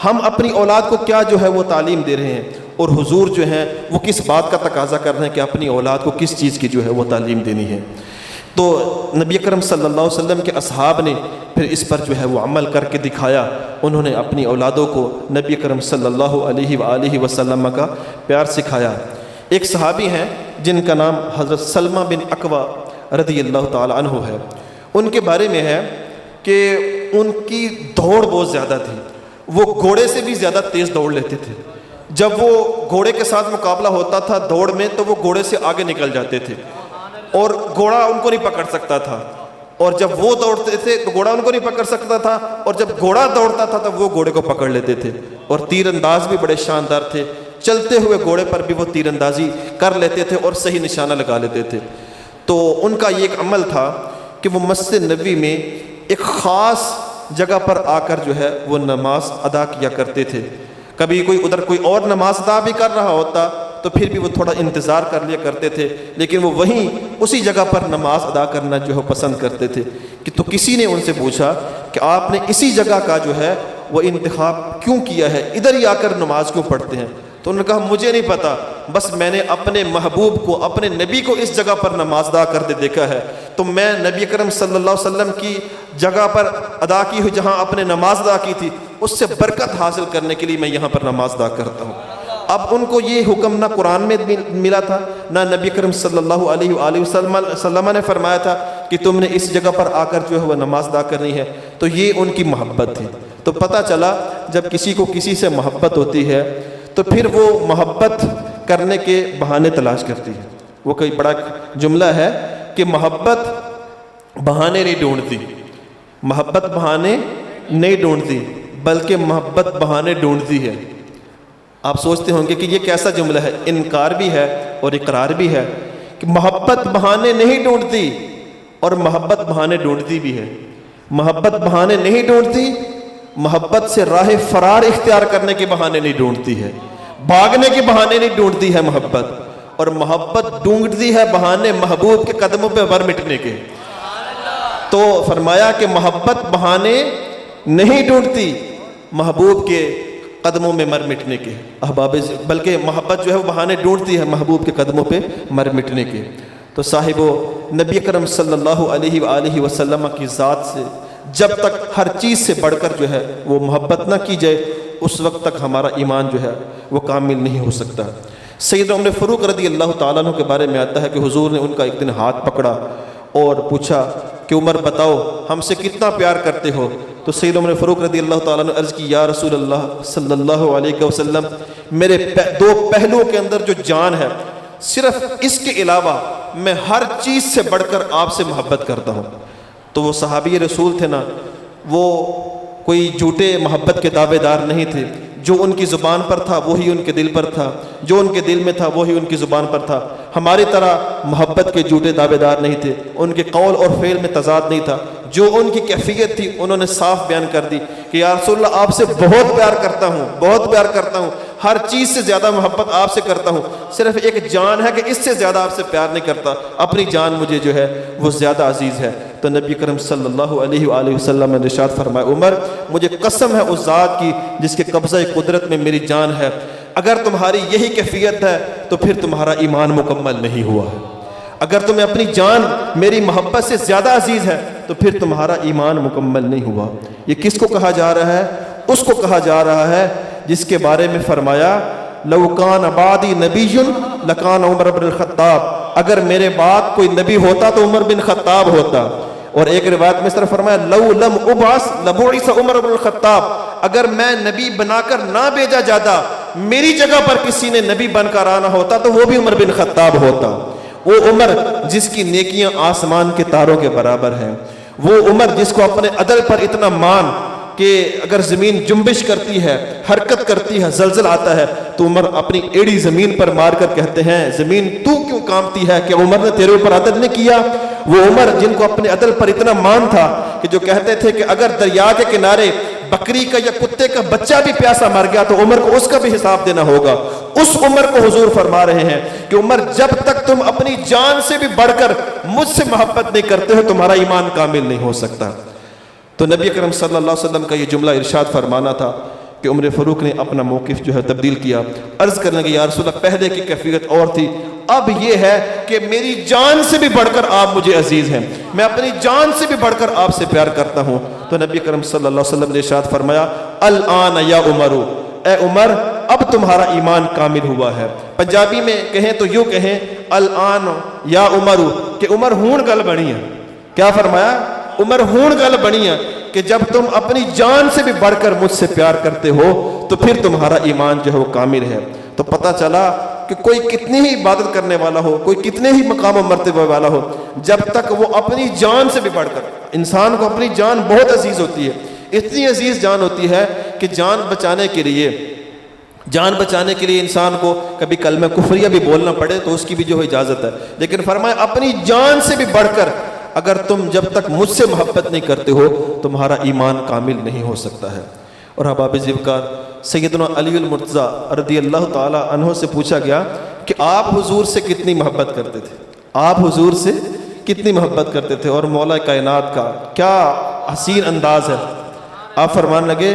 ہم اپنی اولاد کو کیا جو ہے وہ تعلیم دے رہے ہیں، اور حضور جو ہیں وہ کس بات کا تقاضا کر رہے ہیں کہ اپنی اولاد کو کس چیز کی جو ہے وہ تعلیم دینی ہے۔ تو نبی اکرم صلی اللہ علیہ وسلم کے اصحاب نے پھر اس پر جو ہے وہ عمل کر کے دکھایا، انہوں نے اپنی اولادوں کو نبی اکرم صلی اللہ علیہ وآلہ وسلم کا پیار سکھایا۔ ایک صحابی ہیں جن کا نام حضرت سلمہ بن اکوع رضی اللہ تعالی عنہ ہے، ان کے بارے میں ہے کہ ان کی دوڑ بہت زیادہ تھی، وہ گھوڑے سے بھی زیادہ تیز دوڑ لیتے تھے۔ جب وہ گھوڑے کے ساتھ مقابلہ ہوتا تھا دوڑ میں تو وہ گھوڑے سے آگے نکل جاتے تھے اور گھوڑا ان کو نہیں پکڑ سکتا تھا، اور جب وہ دوڑتے تھے تو گھوڑا ان کو نہیں پکڑ سکتا تھا، اور جب گھوڑا دوڑتا تھا تو وہ گھوڑے کو پکڑ لیتے تھے، اور تیر انداز بھی بڑے شاندار تھے، چلتے ہوئے گھوڑے پر بھی وہ تیر اندازی کر لیتے تھے اور صحیح نشانہ لگا لیتے تھے۔ تو ان کا یہ ایک عمل تھا کہ وہ مسجد نبوی میں ایک خاص جگہ پر آ کر جو ہے وہ نماز ادا کیا کرتے تھے۔ کبھی کوئی ادھر کوئی اور نماز ادا بھی کر رہا ہوتا تو پھر بھی وہ تھوڑا انتظار کر لیا کرتے تھے، لیکن وہ وہیں اسی جگہ پر نماز ادا کرنا جو ہے پسند کرتے تھے۔ کہ تو کسی نے ان سے پوچھا کہ آپ نے اسی جگہ کا جو ہے وہ انتخاب کیوں کیا ہے، ادھر ہی آ کر نماز کیوں پڑھتے ہیں؟ تو انہوں نے کہا مجھے نہیں پتا، بس میں نے اپنے محبوب کو، اپنے نبی کو اس جگہ پر نماز ادا کرتے دیکھا ہے، تو میں نبی کرم صلی اللہ علیہ وسلم کی جگہ پر ادا کی ہوئی جہاں اپنے نماز ادا کی تھی اس سے برکت حاصل کرنے کے لیے میں یہاں پر نماز ادا کرتا ہوں۔ اب ان کو یہ حکم نہ قرآن میں ملا تھا، نہ نبی کرم صلی اللہ علیہ وآلہ وسلم نے فرمایا تھا کہ تم نے اس جگہ پر آ کر جو ہے وہ نماز ادا کرنی ہے، تو یہ ان کی محبت تھی۔ تو پتہ چلا جب کسی کو کسی سے محبت ہوتی ہے تو پھر وہ محبت کرنے کے بہانے تلاش کرتی ہے۔ وہ کوئی بڑا جملہ ہے کہ محبت بہانے نہیں ڈھونڈتی، محبت بہانے نہیں ڈھونڈتی بلکہ محبت بہانے ڈھونڈتی ہے۔ آپ سوچتے ہوں گے کہ یہ کیسا جملہ ہے، انکار بھی ہے اور اقرار بھی ہے کہ محبت بہانے نہیں ڈھونڈتی اور محبت بہانے ڈھونڈتی بھی ہے۔ محبت بہانے نہیں ڈھونڈتی، محبت سے راہ فرار اختیار کرنے کے بہانے نہیں ڈھونڈتی ہے، بھاگنے کے بہانے نہیں ڈھونڈتی ہے محبت، اور محبت ڈھونڈتی ہے بہانے محبوب کے قدموں پہ مر مٹنے کے۔ تو فرمایا کہ محبت بہانے نہیں ڈھونڈتی محبوب کے قدموں میں مر مٹنے کے، احباب، بلکہ محبت جو ہے وہ بہانے ڈھونڈتی ہے محبوب کے قدموں پہ مر مٹنے کے۔ تو صاحبو، نبی اکرم صلی اللہ علیہ وآلہ وسلم کی ذات سے جب تک ہر چیز سے بڑھ کر جو ہے وہ محبت نہ کی جائے اس وقت تک ہمارا ایمان جو ہے وہ کامل نہیں ہو سکتا۔ سیدنا عمر فاروق رضی اللہ تعالیٰ عنہ کے بارے میں آتا ہے کہ حضور نے ان کا ایک دن ہاتھ پکڑا اور پوچھا کہ عمر بتاؤ ہم سے کتنا پیار کرتے ہو؟ تو سیدنا عمر فاروق رضی اللہ تعالیٰ عنہ عرض کی یا رسول اللہ صلی اللہ علیہ وسلم، میرے دو پہلوؤں کے اندر جو جان ہے صرف اس کے علاوہ میں ہر چیز سے بڑھ کر آپ سے محبت کرتا ہوں۔ تو وہ صحابی رسول تھے نا، وہ کوئی جھوٹے محبت کے دعوے دار نہیں تھے، جو ان کی زبان پر تھا وہی ان کے دل پر تھا، جو ان کے دل میں تھا وہی ان کی زبان پر تھا۔ ہماری طرح محبت کے جھوٹے دعوے دار نہیں تھے، ان کے قول اور فعل میں تضاد نہیں تھا، جو ان کی کیفیت تھی انہوں نے صاف بیان کر دی کہ یا رسول اللہ آپ سے بہت پیار کرتا ہوں، بہت پیار کرتا ہوں، ہر چیز سے زیادہ محبت آپ سے کرتا ہوں، صرف ایک جان ہے کہ اس سے زیادہ آپ سے پیار نہیں کرتا، اپنی جان مجھے جو ہے وہ زیادہ عزیز ہے۔ تو نبی کرم صلی اللہ علیہ وآلہ وسلم نے ارشاد فرمایا عمر مجھے قسم ہے اس ذات کی جس کے قبضہ قدرت میں میری جان ہے، اگر تمہاری یہی کیفیت ہے تو پھر تمہارا ایمان مکمل نہیں ہوا ہے، اگر تمہیں اپنی جان میری محبت سے زیادہ عزیز ہے تو پھر تمہارا ایمان مکمل نہیں ہوا۔ یہ کس کو کہا جا رہا ہے؟ اس کو کہا جا رہا ہے جس کے بارے میں فرمایا لو کان بعدی نبی لکان عمر بن الخطاب، اگر میرے بعد کوئی نبی ہوتا تو عمر بن خطاب ہوتا۔ اور ایک روایت میں اس طرح فرمایا لو لم ابعث لبعث عمر بن الخطاب، اگر میں نبی بنا کر نہ بھیجا جاتا، میری جگہ پر کسی نے نبی بن کر آنا ہوتا تو وہ بھی عمر بن خطاب ہوتا۔ وہ عمر جس کی نیکیاں آسمان کے تاروں کے برابر ہیں، وہ عمر جس کو اپنے عدل پر اتنا مان کہ اگر زمین جنبش کرتی ہے، حرکت کرتی ہے، زلزل آتا ہے تو عمر اپنی ایڑی زمین پر مار کر کہتے ہیں زمین تو کیوں کانپتی ہے، کہ عمر نے تیرے اوپر عدل نہیں کیا؟ وہ عمر جن کو اپنے عدل پر اتنا مان تھا کہ جو کہتے تھے کہ اگر دریا کے کنارے بکری کا یا کتے کا بچہ بھی پیاسا مر گیا تو عمر کو اس کا بھی حساب دینا ہوگا، اس عمر کو حضور فرما رہے ہیں کہ عمر جب تک تم اپنی جان سے بھی بڑھ کر مجھ سے محبت نہیں کرتے ہو تمہارا ایمان کامل نہیں ہو سکتا۔ تو نبی اکرم صلی اللہ علیہ وسلم کا یہ جملہ ارشاد فرمانا تھا کہ عمر فاروق نے اپنا موقف جو ہے تبدیل کیا، عرض کرنے لگے یا رسول اللہ پہلے کی کیفیت اور تھی، اب یہ ہے کہ میری جان سے بھی بڑھ کر آپ مجھے عزیز ہیں، میں اپنی جان سے بھی بڑھ کر آپ سے پیار کرتا ہوں۔ تو نبی اکرم صلی اللہ علیہ وسلم نے ارشاد فرمایا الآن یا عمر، اے عمر اب تمہارا ایمان کامل ہوا ہے۔ پنجابی میں کہیں تو یوں کہیں الآن یا عمر کہ عمر ہون گل بنی ہے۔ کیا فرمایا؟ عمر ہون گل بنی ہے کہ جب تم اپنی جان سے بھی بڑھ کر مجھ سے پیار کرتے ہو تو پھر تمہارا ایمان جو ہے وہ کامل ہے۔ تو پتہ چلا کہ کوئی کتنی ہی عبادت کرنے والا ہو، کوئی کتنے ہی مقام و مرتبہ والا ہو، جب تک وہ اپنی جان سے بھی بڑھ کر، انسان کو اپنی جان بہت عزیز ہوتی ہے، اتنی عزیز جان ہوتی ہے کہ جان بچانے کے لیے انسان کو کبھی کلمہ کفریہ بھی بولنا پڑے تو اس کی بھی جو ہے اجازت ہے، لیکن فرمایا اپنی جان سے بھی بڑھ کر اگر تم جب تک مجھ سے محبت نہیں کرتے ہو تمہارا ایمان کامل نہیں ہو سکتا ہے۔ اور احباب ذوالفقار سیدنا علی المرتضیٰ رضی اللہ تعالی عنہ سے پوچھا گیا کہ آپ حضور سے کتنی محبت کرتے تھے، آپ حضور سے کتنی محبت کرتے تھے، اور مولا کائنات کا کیا حسین انداز ہے، آپ فرمان لگے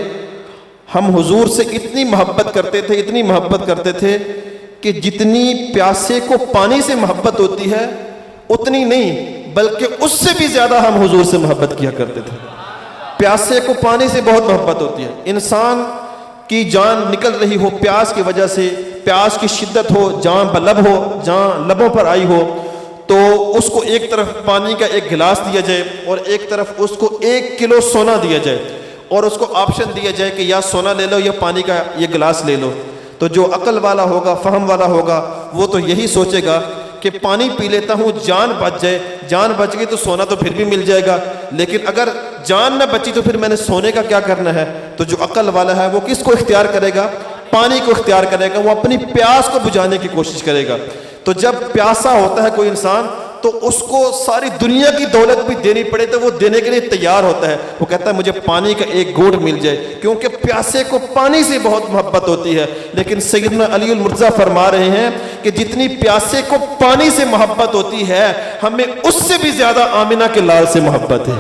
ہم حضور سے اتنی محبت کرتے تھے، اتنی محبت کرتے تھے کہ جتنی پیاسے کو پانی سے محبت ہوتی ہے اتنی نہیں بلکہ اس سے بھی زیادہ ہم حضور سے محبت کیا کرتے تھے۔ پیاسے کو پانی سے بہت محبت ہوتی ہے، انسان کی جان نکل رہی ہو پیاس کی وجہ سے، پیاس کی شدت ہو، جان بلب ہو، جان لبوں پر آئی ہو، تو اس کو ایک طرف پانی کا ایک گلاس دیا جائے اور ایک طرف اس کو 1 کلو سونا دیا جائے اور اس کو آپشن دیا جائے کہ یا سونا لے لو یا پانی کا یہ گلاس لے لو، تو جو عقل والا ہوگا، فہم والا ہوگا، وہ تو یہی سوچے گا کہ پانی پی لیتا ہوں جان بچ جائے، جان بچ گئی تو سونا تو پھر بھی مل جائے گا، لیکن اگر جان نہ بچی تو پھر میں نے سونے کا کیا کرنا ہے۔ تو جو عقل والا ہے وہ کس کو اختیار کرے گا؟ پانی کو اختیار کرے گا، وہ اپنی پیاس کو بجھانے کی کوشش کرے گا۔ تو جب پیاسا ہوتا ہے کوئی انسان تو اس کو ساری دنیا کی دولت بھی دینی پڑے تو وہ دینے کے لیے تیار ہوتا ہے، وہ کہتا ہے مجھے پانی کا ایک گھونٹ مل جائے، کیونکہ پیاسے کو پانی سے بہت محبت ہوتی ہے۔ لیکن سیدنا علی المرتضیٰ فرما رہے ہیں کہ جتنی پیاسے کو پانی سے محبت ہوتی ہے ہمیں اس سے بھی زیادہ آمنہ کے لال سے محبت ہے۔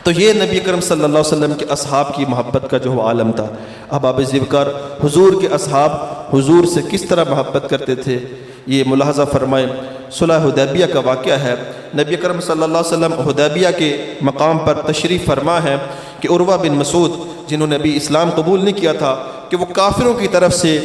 تو یہ نبی اکرم صلی اللہ علیہ وسلم کے اصحاب کی محبت کا جو عالم تھا۔ احباب ذوالفقار حضور کے اصحاب حضور سے کس طرح محبت کرتے تھے یہ ملاحظہ فرمائیں۔ صلح حدیبیہ کا واقعہ ہے، نبی اکرم صلی اللہ علیہ وسلم حدیبیہ کے مقام پر تشریف فرما ہے کہ عروہ بن مسعود جنہوں نے ابھی اسلام قبول نہیں کیا تھا کہ وہ کافروں کی طرف سے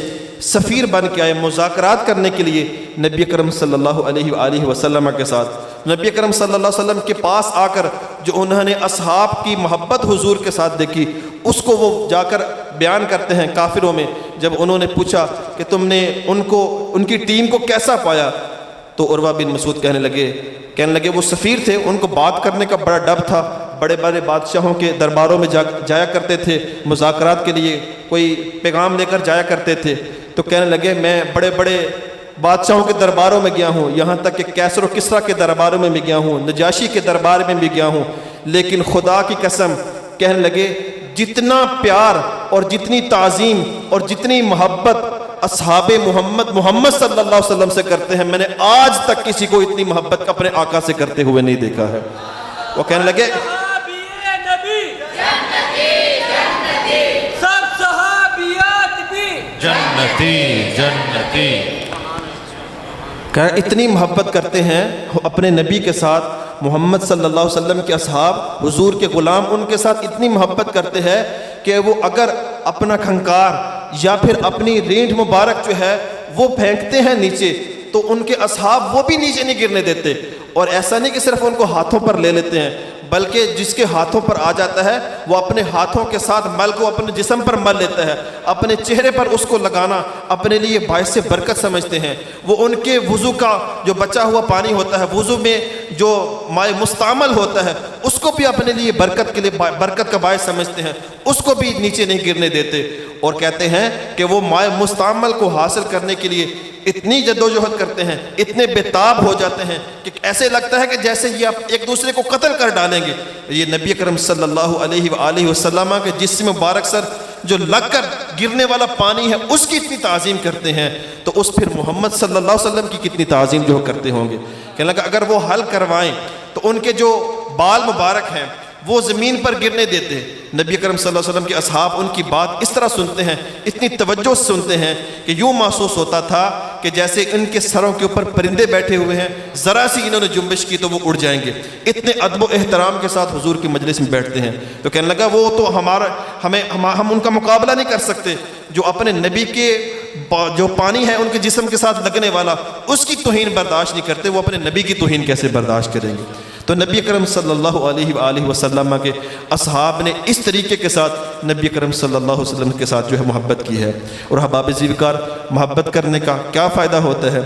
سفیر بن کے آئے مذاکرات کرنے کے لیے نبی اکرم صلی اللہ علیہ وآلہ وسلم کے ساتھ۔ نبی اکرم صلی اللہ علیہ وسلم کے پاس آ کر جو انہوں نے اصحاب کی محبت حضور کے ساتھ دیکھی اس کو وہ جا کر بیان کرتے ہیں کافروں میں۔ جب انہوں نے پوچھا کہ تم نے ان کی ٹیم کو کیسا پایا تو عروہ بن مسعود کہنے لگے وہ سفیر تھے، ان کو بات کرنے کا بڑا ڈر تھا، بڑے بڑے بادشاہوں کے درباروں میں جایا کرتے تھے، مذاکرات کے لیے کوئی پیغام لے کر جایا کرتے تھے، تو کہنے لگے میں بڑے بڑے بادشاہوں کے درباروں میں گیا ہوں، یہاں تک کہ کیسر و کسریٰ کے درباروں میں بھی گیا ہوں، نجاشی کے دربار میں بھی گیا ہوں، لیکن خدا کی قسم کہنے لگے جتنا پیار اور جتنی تعظیم اور جتنی محبت اصحاب محمد صلی اللہ علیہ وسلم سے کرتے ہیں میں نے آج تک کسی کو اتنی محبت اپنے آقا سے کرتے ہوئے نہیں دیکھا ہے۔ وہ کہنے لگے جنتی کہ اتنی محبت کرتے ہیں اپنے نبی کے ساتھ، محمد صلی اللہ علیہ وسلم کے اصحاب حضور کے غلام ان کے ساتھ اتنی محبت کرتے ہیں کہ وہ اگر اپنا کھنکار یا پھر اپنی رینٹ مبارک جو ہے وہ پھینکتے ہیں نیچے تو ان کے اصحاب وہ بھی نیچے نہیں گرنے دیتے، اور ایسا نہیں کہ صرف ان کو ہاتھوں پر لے لیتے ہیں بلکہ جس کے ہاتھوں پر آ جاتا ہے وہ اپنے ہاتھوں کے ساتھ مل کو اپنے جسم پر مل لیتا ہے، اپنے چہرے پر اس کو لگانا اپنے لیے باعث برکت سمجھتے ہیں۔ وہ ان کے وضو کا جو بچا ہوا پانی ہوتا ہے، وضو میں جو مائع مستعمل ہوتا ہے، اس کو بھی اپنے لیے برکت کا باعث سمجھتے ہیں، اس کو بھی نیچے نہیں گرنے دیتے، اور کہتے ہیں کہ وہ مائع مستعمل کو حاصل کرنے کے لیے اتنی جدوجہد کرتے ہیں، اتنے بےتاب ہو جاتے ہیں کہ ایسے لگتا ہے کہ جیسے یہ ایک دوسرے کو قتل کر ڈالیں گے۔ یہ نبی اکرم صلی اللہ علیہ وآلہ وسلم کے جسم مبارک سر جو لگ کر گرنے والا پانی ہے اس کی اتنی تعظیم کرتے ہیں، تو اس پھر محمد صلی اللہ علیہ وسلم کی کتنی تعظیم جو کرتے ہوں گے۔ کہنے لگا اگر وہ حل کروائیں تو ان کے جو بال مبارک ہیں وہ زمین پر گرنے دیتے۔ نبی اکرم صلی اللہ علیہ وسلم کے اصحاب ان کی بات اس طرح سنتے ہیں، اتنی توجہ سے سنتے ہیں کہ یوں محسوس ہوتا تھا کہ جیسے ان کے سروں کے اوپر پرندے بیٹھے ہوئے ہیں، ذرا سی انہوں نے جنبش کی تو وہ اڑ جائیں گے۔ اتنے ادب و احترام کے ساتھ حضور کی مجلس میں بیٹھتے ہیں۔ تو کہنے لگا وہ تو ہم ان کا مقابلہ نہیں کر سکتے، جو اپنے نبی کے جو پانی ہے ان کے جسم کے ساتھ لگنے والا اس کی توہین برداشت نہیں کرتے، وہ اپنے نبی کی توہین کیسے برداشت کریں گے؟ تو نبی اکرم صلی اللہ علیہ وآلہ وسلم کے اصحاب نے اس طریقے کے ساتھ نبی اکرم صلی اللہ علیہ وسلم کے ساتھ جو ہے محبت کی ہے۔ اور احباب زیوکار، محبت کرنے کا کیا فائدہ ہوتا ہے؟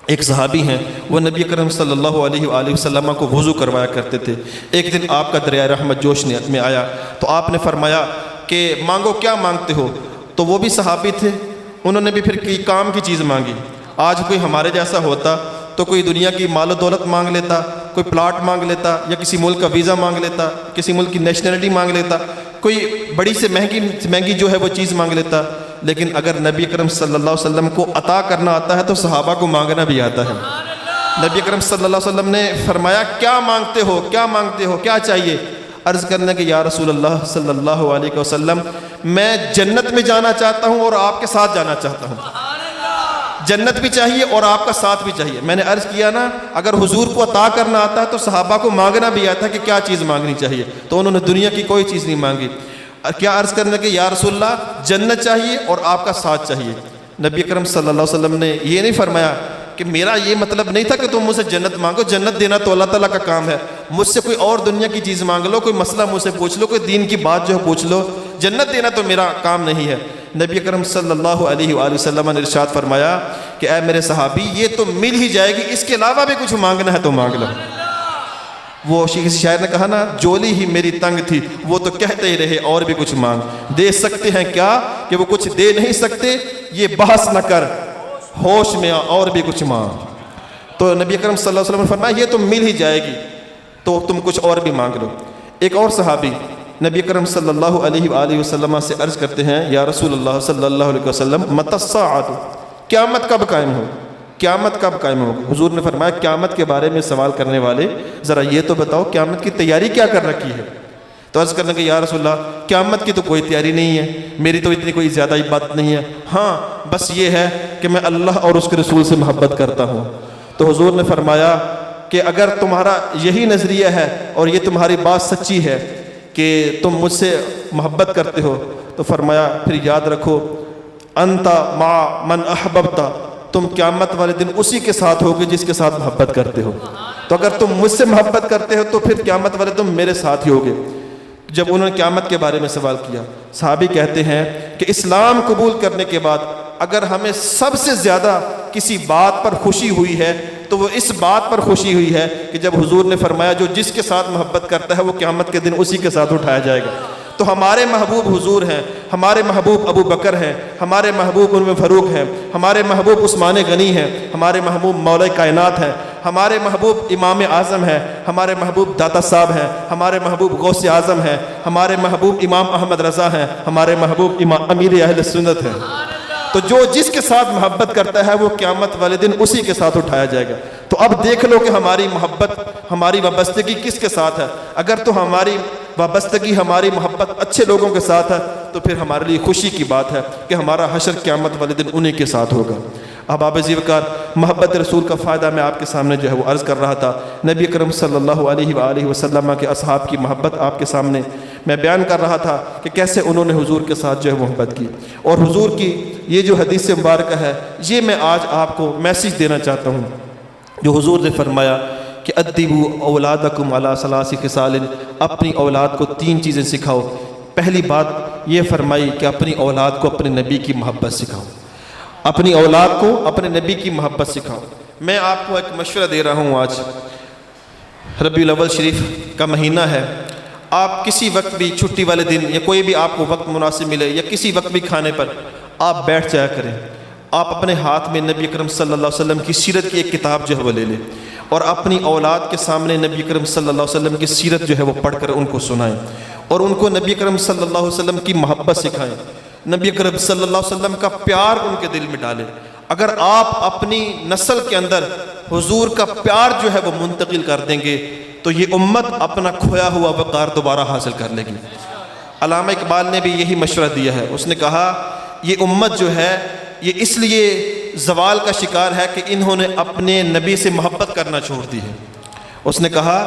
ایک صحابی ہیں، وہ نبی اکرم صلی اللہ علیہ وآلہ وسلم کو وضو کروایا کرتے تھے۔ ایک دن آپ کا دریائے رحمت جوش میں آیا تو آپ نے فرمایا کہ مانگو، کیا مانگتے ہو؟ تو وہ بھی صحابی تھے، انہوں نے بھی پھر کام کی چیز مانگی۔ آج کوئی ہمارے جیسا ہوتا تو کوئی دنیا کی مال و دولت مانگ لیتا، کوئی پلاٹ مانگ لیتا، یا کسی ملک کا ویزا مانگ لیتا، کسی ملک کی نیشنلٹی مانگ لیتا، کوئی بڑی سے مہنگی جو ہے وہ چیز مانگ لیتا۔ لیکن اگر نبی اکرم صلی اللہ علیہ وسلم کو عطا کرنا آتا ہے تو صحابہ کو مانگنا بھی آتا ہے۔ نبی اکرم صلی اللہ علیہ وسلم نے فرمایا کیا مانگتے ہو، کیا مانگتے ہو، کیا چاہیے؟ عرض کرنے کہ یا رسول اللہ صلی اللہ علیہ وسلم، میں جنت میں جانا چاہتا ہوں اور آپ کے ساتھ جانا چاہتا ہوں۔ جنت بھی چاہیے اور آپ کا ساتھ بھی چاہیے۔ میں نے عرض کیا نا، اگر حضور کو عطا کرنا آتا ہے تو صحابہ کو مانگنا بھی آتا ہے کہ کیا چیز مانگنی چاہیے، تو انہوں نے دنیا کی کوئی چیز نہیں مانگی۔ کیا عرض کرنے کہ یا رسول اللہ جنت چاہیے اور آپ کا ساتھ چاہیے۔ نبی اکرم صلی اللہ علیہ وسلم نے یہ نہیں فرمایا کہ میرا یہ مطلب نہیں تھا کہ تم مجھ سے جنت مانگو، جنت دینا تو اللہ تعالیٰ کا کام ہے، مجھ سے کوئی اور دنیا کی چیز مانگ لو، کوئی مسئلہ مجھ سے پوچھ لو، کوئی دین کی بات جو ہے پوچھ لو، جنت دینا تو میرا کام نہیں ہے۔ نبی اکرم صلی اللہ علیہ وآلہ وسلم نے ارشاد فرمایا کہ اے میرے صحابی، یہ تو مل ہی جائے گی، اس کے علاوہ بھی کچھ مانگنا ہے تو مانگ لو۔ وہ کسی شاعر نے کہا نا، جولی ہی میری تنگ تھی، وہ تو کہتے ہی رہے اور بھی کچھ مانگ۔ دے سکتے ہیں کیا کہ وہ کچھ دے نہیں سکتے، یہ بحث نہ کر، ہوش میں اور بھی کچھ مانگ۔ تو نبی اکرم صلی اللہ علیہ وسلم نے فرمایا یہ تو مل ہی جائے گی تو تم کچھ اور بھی مانگ لو۔ ایک اور صحابی نبی اکرم صلی اللہ علیہ وآلہ وسلم سے عرض کرتے ہیں یا رسول اللہ صلی اللہ علیہ وسلم، متی الساعۃ، قیامت کب قائم ہو، قیامت کب قائم ہوگی؟ حضور نے فرمایا قیامت کے بارے میں سوال کرنے والے ذرا یہ تو بتاؤ قیامت کی تیاری کیا کر رکھی ہے؟ تو عرض کرنے کہ یا رسول اللہ قیامت کی تو کوئی تیاری نہیں ہے، میری تو اتنی کوئی زیادہ عبادت نہیں ہے، ہاں بس یہ ہے کہ میں اللہ اور اس کے رسول سے محبت کرتا ہوں۔ تو حضور نے فرمایا کہ اگر تمہارا یہی نظریہ ہے اور یہ تمہاری بات سچی ہے کہ تم مجھ سے محبت کرتے ہو، تو فرمایا پھر یاد رکھو انت مع من احببت، تم قیامت والے دن اسی کے ساتھ ہوگے جس کے ساتھ محبت کرتے ہو۔ تو اگر تم مجھ سے محبت کرتے ہو تو پھر قیامت والے تم میرے ساتھ ہی ہوگے۔ جب انہوں نے قیامت کے بارے میں سوال کیا، صحابی کہتے ہیں کہ اسلام قبول کرنے کے بعد اگر ہمیں سب سے زیادہ کسی بات پر خوشی ہوئی ہے تو وہ اس بات پر خوشی ہوئی ہے کہ جب حضور نے فرمایا جو جس کے ساتھ محبت کرتا ہے وہ قیامت کے دن اسی کے ساتھ اٹھایا جائے گا۔ تو ہمارے محبوب حضور ہیں، ہمارے محبوب ابو بکر ہیں، ہمارے محبوب عمر فاروق ہیں، ہمارے محبوب عثمان غنی ہیں، ہمارے محبوب مولا کائنات ہیں، ہمارے محبوب امام اعظم ہیں، ہمارے محبوب داتا صاحب ہیں، ہمارے محبوب غوث اعظم ہیں، ہمارے محبوب امام احمد رضا ہیں، ہمارے محبوب امیر اہل سنت ہیں۔ تو جو جس کے ساتھ محبت کرتا ہے وہ قیامت والے دن اسی کے ساتھ اٹھایا جائے گا۔ تو اب دیکھ لو کہ ہماری محبت، ہماری وابستگی کس کے ساتھ ہے۔ اگر تو ہماری وابستگی، ہماری محبت اچھے لوگوں کے ساتھ ہے تو پھر ہمارے لیے خوشی کی بات ہے کہ ہمارا حشر قیامت والے دن انہی کے ساتھ ہوگا۔ احباب زیوکار، محبت رسول کا فائدہ میں آپ کے سامنے جو ہے وہ عرض کر رہا تھا۔ نبی اکرم صلی اللہ علیہ وآلہ وسلم کے اصحاب کی محبت آپ کے سامنے میں بیان کر رہا تھا کہ کیسے انہوں نے حضور کے ساتھ جو ہے محبت کی۔ اور حضور کی یہ جو حدیث مبارکہ ہے، یہ میں آج آپ کو میسیج دینا چاہتا ہوں جو حضور نے فرمایا کہ ادبوا اولادکم علی ثلاث خصال، اپنی اولاد کو 3 چیزیں سکھاؤ۔ پہلی بات یہ فرمائی کہ اپنی اولاد کو اپنے نبی کی محبت سکھاؤ، اپنی اولاد کو اپنے نبی کی محبت سکھاؤ۔ میں آپ کو ایک مشورہ دے رہا ہوں، آج ربیع الاول شریف کا مہینہ ہے، آپ کسی وقت بھی چھٹی والے دن یا کوئی بھی آپ کو وقت مناسب ملے یا کسی وقت بھی کھانے پر آپ بیٹھ جایا کریں، آپ اپنے ہاتھ میں نبی اکرم صلی اللہ علیہ وسلم کی سیرت کی ایک کتاب جو ہے وہ لے لیں اور اپنی اولاد کے سامنے نبی اکرم صلی اللہ علیہ وسلم کی سیرت جو ہے وہ پڑھ کر ان کو سنائیں اور ان کو نبی اکرم صلی اللہ علیہ وسلم کی محبت سکھائیں، نبی اکرم صلی اللہ علیہ وسلم کا پیار ان کے دل میں ڈالیں۔ اگر آپ اپنی نسل کے اندر حضور کا پیار جو ہے وہ منتقل کر دیں گے تو یہ امت اپنا کھویا ہوا وقار دوبارہ حاصل کر لے گی۔ علامہ اقبال نے بھی یہی مشورہ دیا ہے، اس نے کہا یہ امت جو ہے یہ اس لیے زوال کا شکار ہے کہ انہوں نے اپنے نبی سے محبت کرنا چھوڑ دی ہے۔ اس نے کہا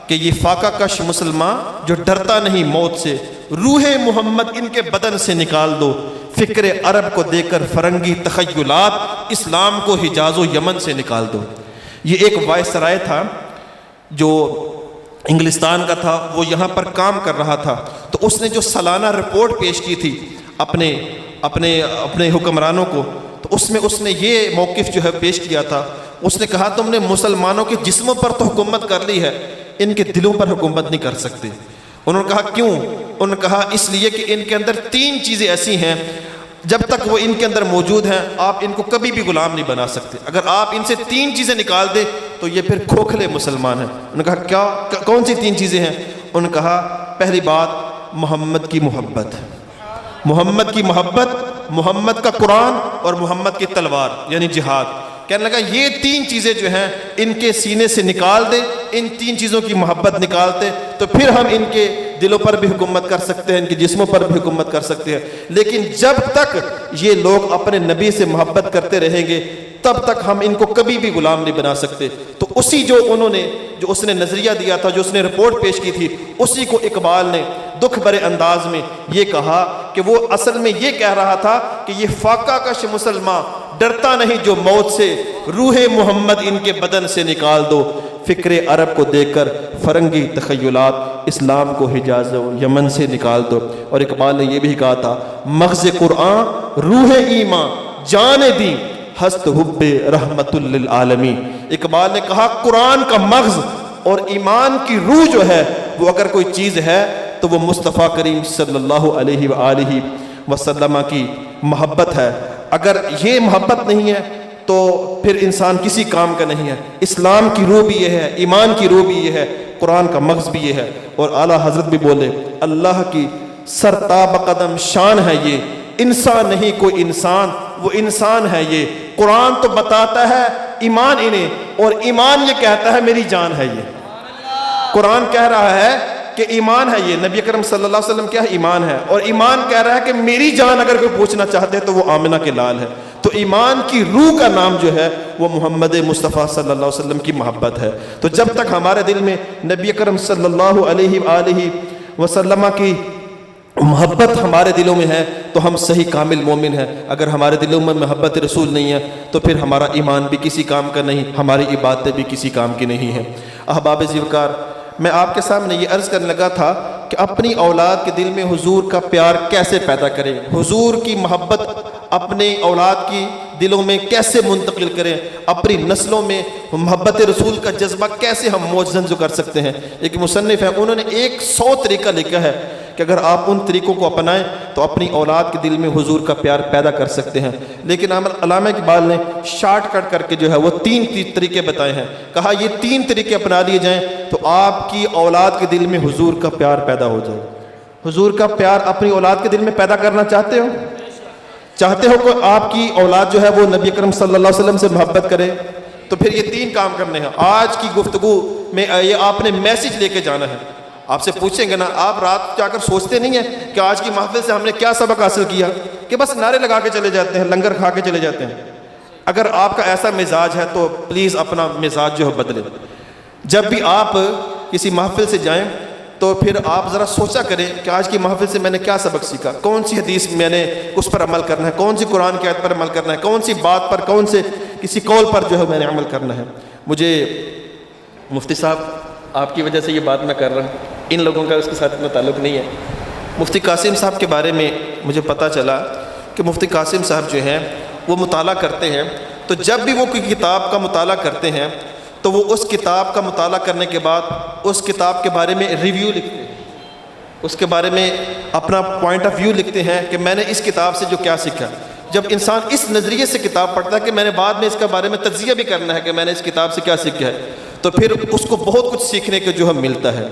کہ یہ فاقہ کش مسلمان جو ڈرتا نہیں موت سے، روح محمد ان کے بدن سے نکال دو، فکر عرب کو دے کر فرنگی تخیلات، اسلام کو حجاز و یمن سے نکال دو۔ یہ ایک وائسرائے تھا جو انگلستان کا تھا، وہ یہاں پر کام کر رہا تھا، تو اس نے جو سالانہ رپورٹ پیش کی تھی اپنے حکمرانوں کو، تو اس نے یہ موقف جو ہے پیش کیا تھا، اس نے کہا تم نے مسلمانوں کے جسموں پر تو حکومت کر لی ہے، ان کے دلوں پر حکومت نہیں کر سکتے۔ انہوں نے کہا کیوں؟ انہوں نے کہا اس لیے کہ ان کے اندر 3 چیزیں ایسی ہیں جب تک وہ ان کے اندر موجود ہیں آپ ان کو کبھی بھی غلام نہیں بنا سکتے، اگر آپ ان سے 3 چیزیں نکال دیں تو یہ پھر کھوکھلے مسلمان ہیں۔ انہوں نے کہا کیا کون سی 3 چیزیں ہیں؟ انہوں نے کہا پہلی بات محمد کی محبت، محمد کی محبت، محمد کا قرآن اور محمد کی تلوار یعنی جہاد۔ کہنے لگا یہ 3 چیزیں جو ہیں ان کے سینے سے نکال دے، ان 3 چیزوں کی محبت نکالتے تو پھر ہم ان کے دلوں پر بھی حکومت کر سکتے ہیں، ان کے جسموں پر بھی حکومت کر سکتے ہیں، لیکن جب تک یہ لوگ اپنے نبی سے محبت کرتے رہیں گے تب تک ہم ان کو کبھی بھی غلام نہیں بنا سکتے۔ تو اسی جو اس نے نظریہ دیا تھا، جو اس نے رپورٹ پیش کی تھی، اسی کو اقبال نے دکھ بھرے انداز میں یہ کہا کہ وہ اصل میں یہ کہہ رہا تھا کہ یہ فاقہ کش مسلمان ڈرتا نہیں جو موت سے، روح محمد ان کے بدن سے نکال دو، فکر عرب کو دیکھ کر فرنگی تخیلات، اسلام کو حجاز و یمن سے نکال دو۔ اور اقبال نے یہ بھی کہا تھا مغز قرآن روح ایمان جان دی ہست حب رحمت للعالمین۔ اقبال نے کہا قرآن کا مغز اور ایمان کی روح جو ہے وہ اگر کوئی چیز ہے تو وہ مصطفیٰ کریم صلی اللہ علیہ وآلہ وسلم کی محبت ہے۔ اگر یہ محبت نہیں ہے تو پھر انسان کسی کام کا نہیں ہے۔ اسلام کی روح بھی یہ ہے، ایمان کی روح بھی یہ ہے، قرآن کا مغز بھی یہ ہے۔ اور اعلیٰ حضرت بھی بولے اللہ کی سرتاب قدم شان ہے یہ، انسان نہیں کوئی انسان، وہ انسان ہے یہ۔ قرآن تو بتاتا ہے ایمان انہیں اور ایمان یہ کہتا ہے میری جان ہے یہ۔ قرآن کہہ رہا ہے کہ ایمان ہے یہ، نبی اکرم صلی اللہ علیہ وسلم کیا ہے؟ ایمان ہے، اور ایمان کہہ رہا ہے کہ میری جان اگر کوئی پوچھنا چاہتے ہیں تو وہ آمنہ کے لال ہے۔ تو ایمان کی روح کا نام جو ہے وہ محمد مصطفیٰ صلی اللہ علیہ وسلم کی محبت ہے۔ تو جب تک ہمارے دل میں نبی اکرم صلی اللہ علیہ وآلہ وسلم کی محبت ہمارے دلوں میں ہے تو ہم صحیح کامل مومن ہیں۔ اگر ہمارے دلوں میں محبت رسول نہیں ہے تو پھر ہمارا ایمان بھی کسی کام کا نہیں، ہماری عبادتیں بھی کسی کام کی نہیں ہیں۔ احباب زیوکار، میں آپ کے سامنے یہ عرض کرنے لگا تھا کہ اپنی اولاد کے دل میں حضور کا پیار کیسے پیدا کریں، حضور کی محبت اپنے اولاد کی دلوں میں کیسے منتقل کریں، اپنی نسلوں میں محبت رسول کا جذبہ کیسے ہم موجزن کر سکتے ہیں۔ ایک مصنف ہے، انہوں نے 100 طریقہ لکھا ہے کہ اگر آپ ان طریقوں کو اپنائیں تو اپنی اولاد کے دل میں حضور کا پیار پیدا کر سکتے ہیں۔ لیکن علامہ اقبال نے شارٹ کٹ کر کے جو ہے وہ 3 طریقے بتائے ہیں، کہا یہ 3 طریقے اپنا لیے جائیں تو آپ کی اولاد کے دل میں حضور کا پیار پیدا ہو جائے۔ حضور کا پیار اپنی اولاد کے دل میں پیدا کرنا چاہتے ہو کہ آپ کی اولاد جو ہے وہ نبی اکرم صلی اللہ علیہ وسلم سے محبت کرے تو پھر یہ 3 کام کرنے ہیں۔ آج کی گفتگو میں یہ آپ نے میسج لے کے جانا ہے۔ آپ سے پوچھیں گے نا، آپ رات جا کر سوچتے نہیں ہیں کہ آج کی محفل سے ہم نے کیا سبق حاصل کیا، کہ بس نعرے لگا کے چلے جاتے ہیں، لنگر کھا کے چلے جاتے ہیں۔ اگر آپ کا ایسا مزاج ہے تو پلیز اپنا مزاج جو ہے بدلیں۔ جب بھی آپ کسی محفل سے جائیں تو پھر آپ ذرا سوچا کریں کہ آج کی محفل سے میں نے کیا سبق سیکھا، کون سی حدیث میں نے اس پر عمل کرنا ہے، کون سی قرآن کی آیت پر عمل کرنا ہے، کون سی بات پر، کون سے کسی قول پر جو ہے میں نے عمل کرنا ہے۔ مجھے مفتی صاحب آپ کی وجہ سے یہ بات میں کر رہا ہوں، ان لوگوں کا اس کے ساتھ اتنا تعلق نہیں ہے۔ مفتی قاسم صاحب کے بارے میں مجھے پتہ چلا کہ مفتی قاسم صاحب جو ہیں وہ مطالعہ کرتے ہیں، تو جب بھی وہ کوئی کتاب کا مطالعہ کرتے ہیں تو وہ اس کتاب کا مطالعہ کرنے کے بعد اس کتاب کے بارے میں ریویو لکھتے ہیں، اس کے بارے میں اپنا پوائنٹ آف ویو لکھتے ہیں کہ میں نے اس کتاب سے جو کیا سیکھا۔ جب انسان اس نظریے سے کتاب پڑھتا ہے کہ میں نے بعد میں اس کے بارے میں تجزیہ بھی کرنا ہے کہ میں نے اس کتاب سے کیا سیکھا ہے، تو پھر اس کو بہت کچھ سیکھنے کو جو ہے ملتا ہے۔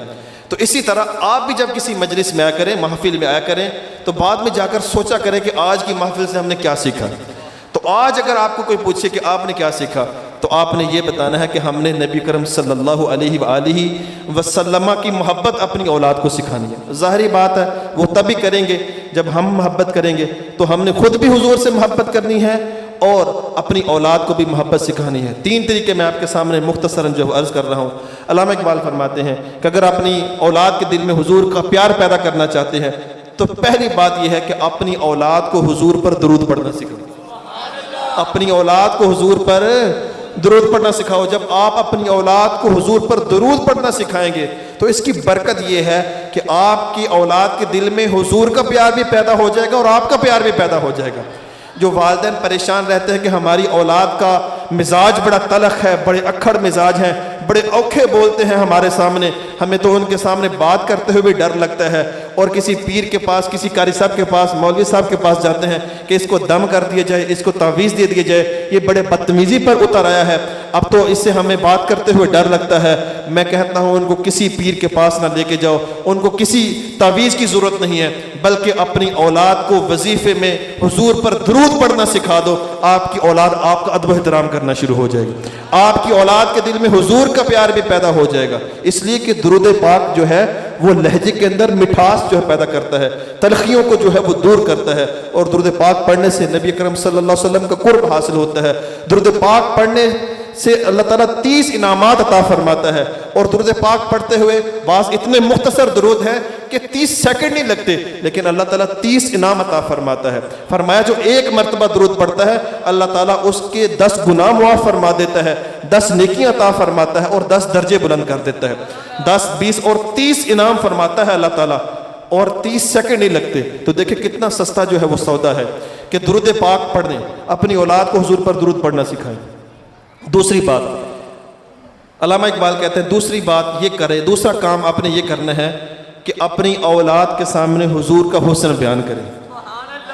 تو اسی طرح آپ بھی جب کسی مجلس میں آیا کریں، محفل میں آیا کریں، تو بعد میں جا کر سوچا کریں کہ آج کی محفل سے ہم نے کیا سیکھا۔ تو آج اگر آپ کو کوئی پوچھے کہ آپ نے کیا سیکھا، تو آپ نے یہ بتانا ہے کہ ہم نے نبی کرم صلی اللہ علیہ وآلہ وسلم کی محبت اپنی اولاد کو سکھانی ہے۔ ظاہری بات ہے وہ تبھی کریں گے جب ہم محبت کریں گے، تو ہم نے خود بھی حضور سے محبت کرنی ہے اور اپنی اولاد کو بھی محبت سکھانی ہے۔ 3 طریقے میں آپ کے سامنے مختصراً جو عرض کر رہا ہوں۔ علامہ اقبال فرماتے ہیں کہ اگر اپنی اولاد کے دل میں حضور کا پیار پیدا کرنا چاہتے ہیں تو پہلی بات یہ ہے کہ اپنی اولاد کو حضور پر درود پڑھنا سکھاؤ۔ اپنی اولاد کو حضور پر درود پڑھنا سکھاؤ۔ جب آپ اپنی اولاد کو حضور پر درود پڑھنا سکھائیں گے تو اس کی برکت یہ ہے کہ آپ کی اولاد کے دل میں حضور کا پیار بھی پیدا ہو جائے گا اور آپ کا پیار بھی پیدا ہو جائے گا۔ جو والدین پریشان رہتے ہیں کہ ہماری اولاد کا مزاج بڑا تلخ ہے، بڑے اکھڑ مزاج ہیں، بڑے اوکھے بولتے ہیں ہمارے سامنے، ہمیں تو ان کے سامنے بات کرتے ہوئے بھی ڈر لگتا ہے، اور کسی پیر کے پاس، کسی قاری صاحب کے پاس، مولوی صاحب کے پاس جاتے ہیں کہ اس کو دم کر دیا جائے، اس کو تعویذ دے دیا جائے، یہ بڑے بدتمیزی پر اتر آیا ہے، اب تو اس سے ہمیں بات کرتے ہوئے ڈر لگتا ہے۔ میں کہتا ہوں ان کو کسی پیر کے پاس نہ لے کے جاؤ، ان کو کسی تعویذ کی ضرورت نہیں ہے، بلکہ اپنی اولاد کو وظیفے میں حضور پر درود پڑھنا سکھا دو۔ آپ کی اولاد آپ کا ادب و احترام کرنا شروع ہو جائے گی، آپ کی اولاد کے دل میں حضور کا پیار بھی پیدا ہو جائے گا، اس لیے کہ درود پاک جو ہے وہ لہجے کے اندر مٹھاس جو ہے پیدا کرتا ہے، تلخیوں کو جو ہے وہ دور کرتا ہے، اور درود پاک پڑھنے سے نبی کرم صلی اللہ علیہ وسلم کا قرب حاصل ہوتا ہے۔ درود پاک پڑھنے سے اللہ تعالیٰ 30 انعامات عطا فرماتا ہے، اور درود پاک پڑھتے ہوئے بعض اتنے مختصر درود ہیں کہ 30 سیکنڈ نہیں لگتے، لیکن اللہ تعالیٰ 30 انعام عطا فرماتا ہے۔ فرمایا جو 1 مرتبہ درود پڑھتا ہے اللہ تعالیٰ اس کے 10 گناہ معاف فرما دیتا ہے، 10 نیکیاں عطا فرماتا ہے اور 10 درجے بلند کر دیتا ہے۔ 10، 20 اور 30 انعام فرماتا ہے اللہ تعالیٰ، اور 30 سیکنڈ نہیں لگتے۔ تو دیکھیں کتنا سستا جو ہے وہ سودا ہے کہ درود پاک پڑھیں، اپنی اولاد کو حضور پر درود پڑھنا سکھائیں۔ دوسری بات علامہ اقبال کہتے ہیں، دوسری بات یہ کرے، دوسرا کام آپ نے یہ کرنا ہے کہ اپنی اولاد کے سامنے حضور کا حسن بیان کرے۔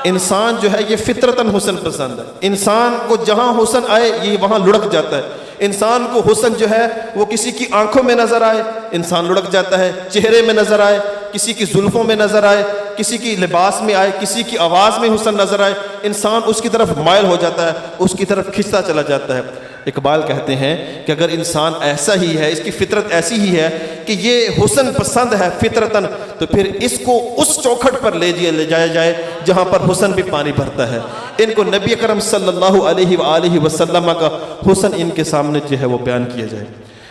انسان جو ہے یہ فطرتاً حسن پسند ہے، انسان کو جہاں حسن آئے یہ وہاں لڑک جاتا ہے۔ انسان کو حسن جو ہے وہ کسی کی آنکھوں میں نظر آئے انسان لڑک جاتا ہے، چہرے میں نظر آئے، کسی کی زلفوں میں نظر آئے، کسی کی لباس میں آئے، کسی کی آواز میں حسن نظر آئے، انسان اس کی طرف مائل ہو جاتا ہے، اس کی طرف کھنچتا چلا جاتا ہے۔ اقبال کہتے ہیں کہ اگر انسان ایسا ہی ہے، اس کی فطرت ایسی ہی ہے کہ یہ حسن پسند ہے فطرتاً، تو پھر اس کو اس چوکھٹ پر لے جایا جائے جہاں پر حسن بھی پانی بھرتا ہے۔ ان کو نبی اکرم صلی اللہ علیہ وآلہ وسلم کا حسن ان کے سامنے جو ہے وہ بیان کیا جائے۔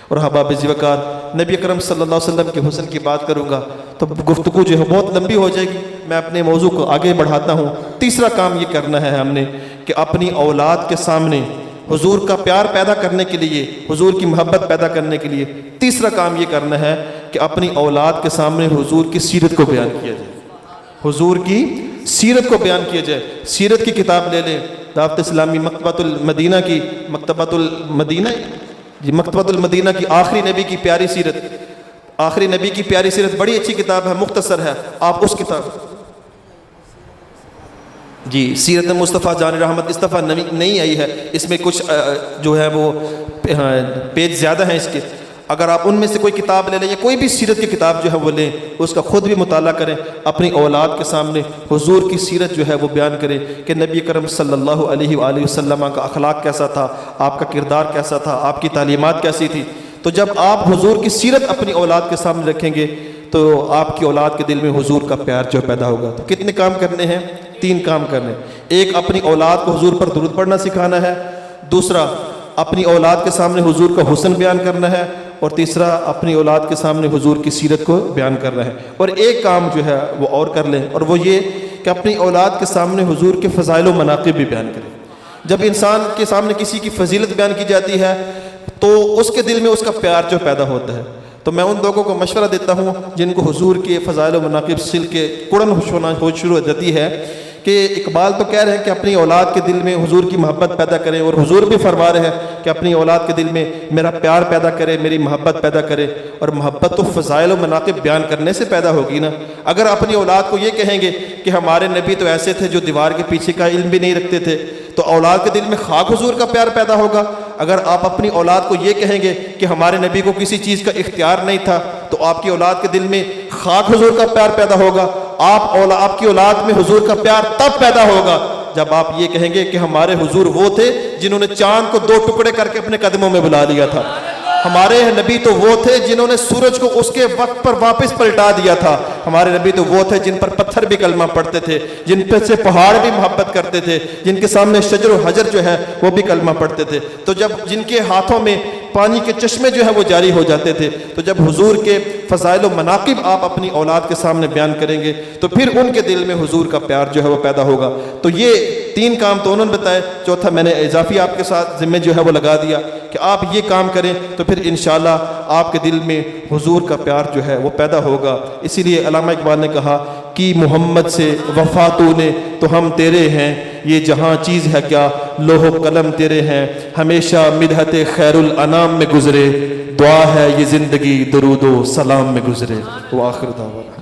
اور احباب وقار، نبی اکرم صلی اللہ علیہ وسلم کے حسن کی بات کروں گا تو گفتگو جو ہے بہت لمبی ہو جائے گی، میں اپنے موضوع کو آگے بڑھاتا ہوں۔ تیسرا کام یہ کرنا ہے ہم نے کہ اپنی اولاد کے سامنے حضور کا پیار پیدا کرنے کے لیے، حضور کی محبت پیدا کرنے کے لیے تیسرا کام یہ کرنا ہے کہ اپنی اولاد کے سامنے حضور کی سیرت کو بیان کیا جائے، حضور کی سیرت کو بیان کیا جائے۔ سیرت کی کتاب لے لیں، دعوت اسلامی مکتبۃ المدینہ کی، مکتبۃ المدینہ کی آخری نبی کی پیاری سیرت، آخری نبی کی پیاری سیرت بڑی اچھی کتاب ہے، مختصر ہے، آپ اس کتاب جی سیرت مصطفیٰ جان رحمت اس دفعہ نہیں آئی ہے، اس میں کچھ جو ہے وہ پیج زیادہ ہیں اس کے، اگر آپ ان میں سے کوئی کتاب لے لیں یا کوئی بھی سیرت کی کتاب جو ہے وہ لیں، اس کا خود بھی مطالعہ کریں، اپنی اولاد کے سامنے حضور کی سیرت جو ہے وہ بیان کریں کہ نبی کرم صلی اللہ علیہ وآلہ وسلم کا اخلاق کیسا تھا، آپ کا کردار کیسا تھا، آپ کی تعلیمات کیسی تھی۔ تو جب آپ حضور کی سیرت اپنی اولاد کے سامنے رکھیں گے تو آپ کی اولاد کے دل میں حضور کا پیار جو پیدا ہوگا۔ تو کتنے کام کرنے ہیں؟ 3 کام کرنے۔ ایک، اپنی اولاد کو حضور پر درود پڑھنا سکھانا ہے، دوسرا اپنی اولاد کے سامنے حضور کا حسن بیان کرنا ہے، اور تیسرا اپنی اولاد کے سامنے حضور کی سیرت کو بیان کرنا ہے۔ اور ایک کام جو ہے وہ اور کر لیں، اور وہ یہ کہ اپنی اولاد کے سامنے حضور کے فضائل و مناقب بھی بیان کریں۔ جب انسان کے سامنے کسی کی فضیلت بیان کی جاتی ہے تو اس کے دل میں اس کا پیار جو پیدا ہوتا ہے. تو میں ان لوگوں کو مشورہ دیتا ہوں جن کو حضور کے فضائل و مناقب سل کے کڑن ہو شروع ہو جاتی ہے کہ اقبال تو کہہ رہے ہیں کہ اپنی اولاد کے دل میں حضور کی محبت پیدا کریں، اور حضور بھی فرما رہے ہیں کہ اپنی اولاد کے دل میں میرا پیار پیدا کرے، میری محبت پیدا کرے. اور محبت تو فضائل و مناقب بیان کرنے سے پیدا ہوگی نا. اگر اپنی اولاد کو یہ کہیں گے کہ ہمارے نبی تو ایسے تھے جو دیوار کے پیچھے کا علم بھی نہیں رکھتے تھے، تو اولاد کے دل میں خاک حضور کا پیار پیدا ہوگا. اگر آپ اپنی اولاد کو یہ کہیں گے کہ ہمارے نبی کو کسی چیز کا اختیار نہیں تھا، تو آپ کی اولاد کے دل میں خاک حضور کا پیار پیدا ہوگا. آپ کی اولاد میں حضور کا پیار تب پیدا ہوگا جب آپ یہ کہیں گے کہ ہمارے حضور وہ تھے جنہوں نے چاند کو 2 ٹکڑے کر کے اپنے قدموں میں بلا لیا تھا. ہمارے نبی تو وہ تھے جنہوں نے سورج کو اس کے وقت پر واپس پلٹا دیا تھا. ہمارے نبی تو وہ تھے جن پر پتھر بھی کلمہ پڑھتے تھے، جن پر سے پہاڑ بھی محبت کرتے تھے، جن کے سامنے شجر و حجر جو ہے وہ بھی کلمہ پڑھتے تھے. تو جب جن کے ہاتھوں میں پانی کے چشمے جو ہے وہ جاری ہو جاتے تھے، تو جب حضور کے فضائل و مناقب آپ اپنی اولاد کے سامنے بیان کریں گے تو پھر ان کے دل میں حضور کا پیار جو ہے وہ پیدا ہوگا. تو یہ 3 کام تو انہوں نے بتائے، چوتھا میں نے اضافی آپ کے ساتھ ذمہ جو ہے وہ لگا دیا کہ آپ یہ کام کریں تو پھر انشاءاللہ آپ کے دل میں حضور کا پیار جو ہے وہ پیدا ہوگا. اسی لیے علامہ اقبال نے کہا کہ محمد سے وفا تو نے تو ہم تیرے ہیں، یہ جہاں چیز ہے کیا لوح و قلم تیرے ہیں، ہمیشہ مدحت خیر الانام میں گزرے، دعا ہے یہ زندگی درود و سلام میں گزرے. وآخر دعوانا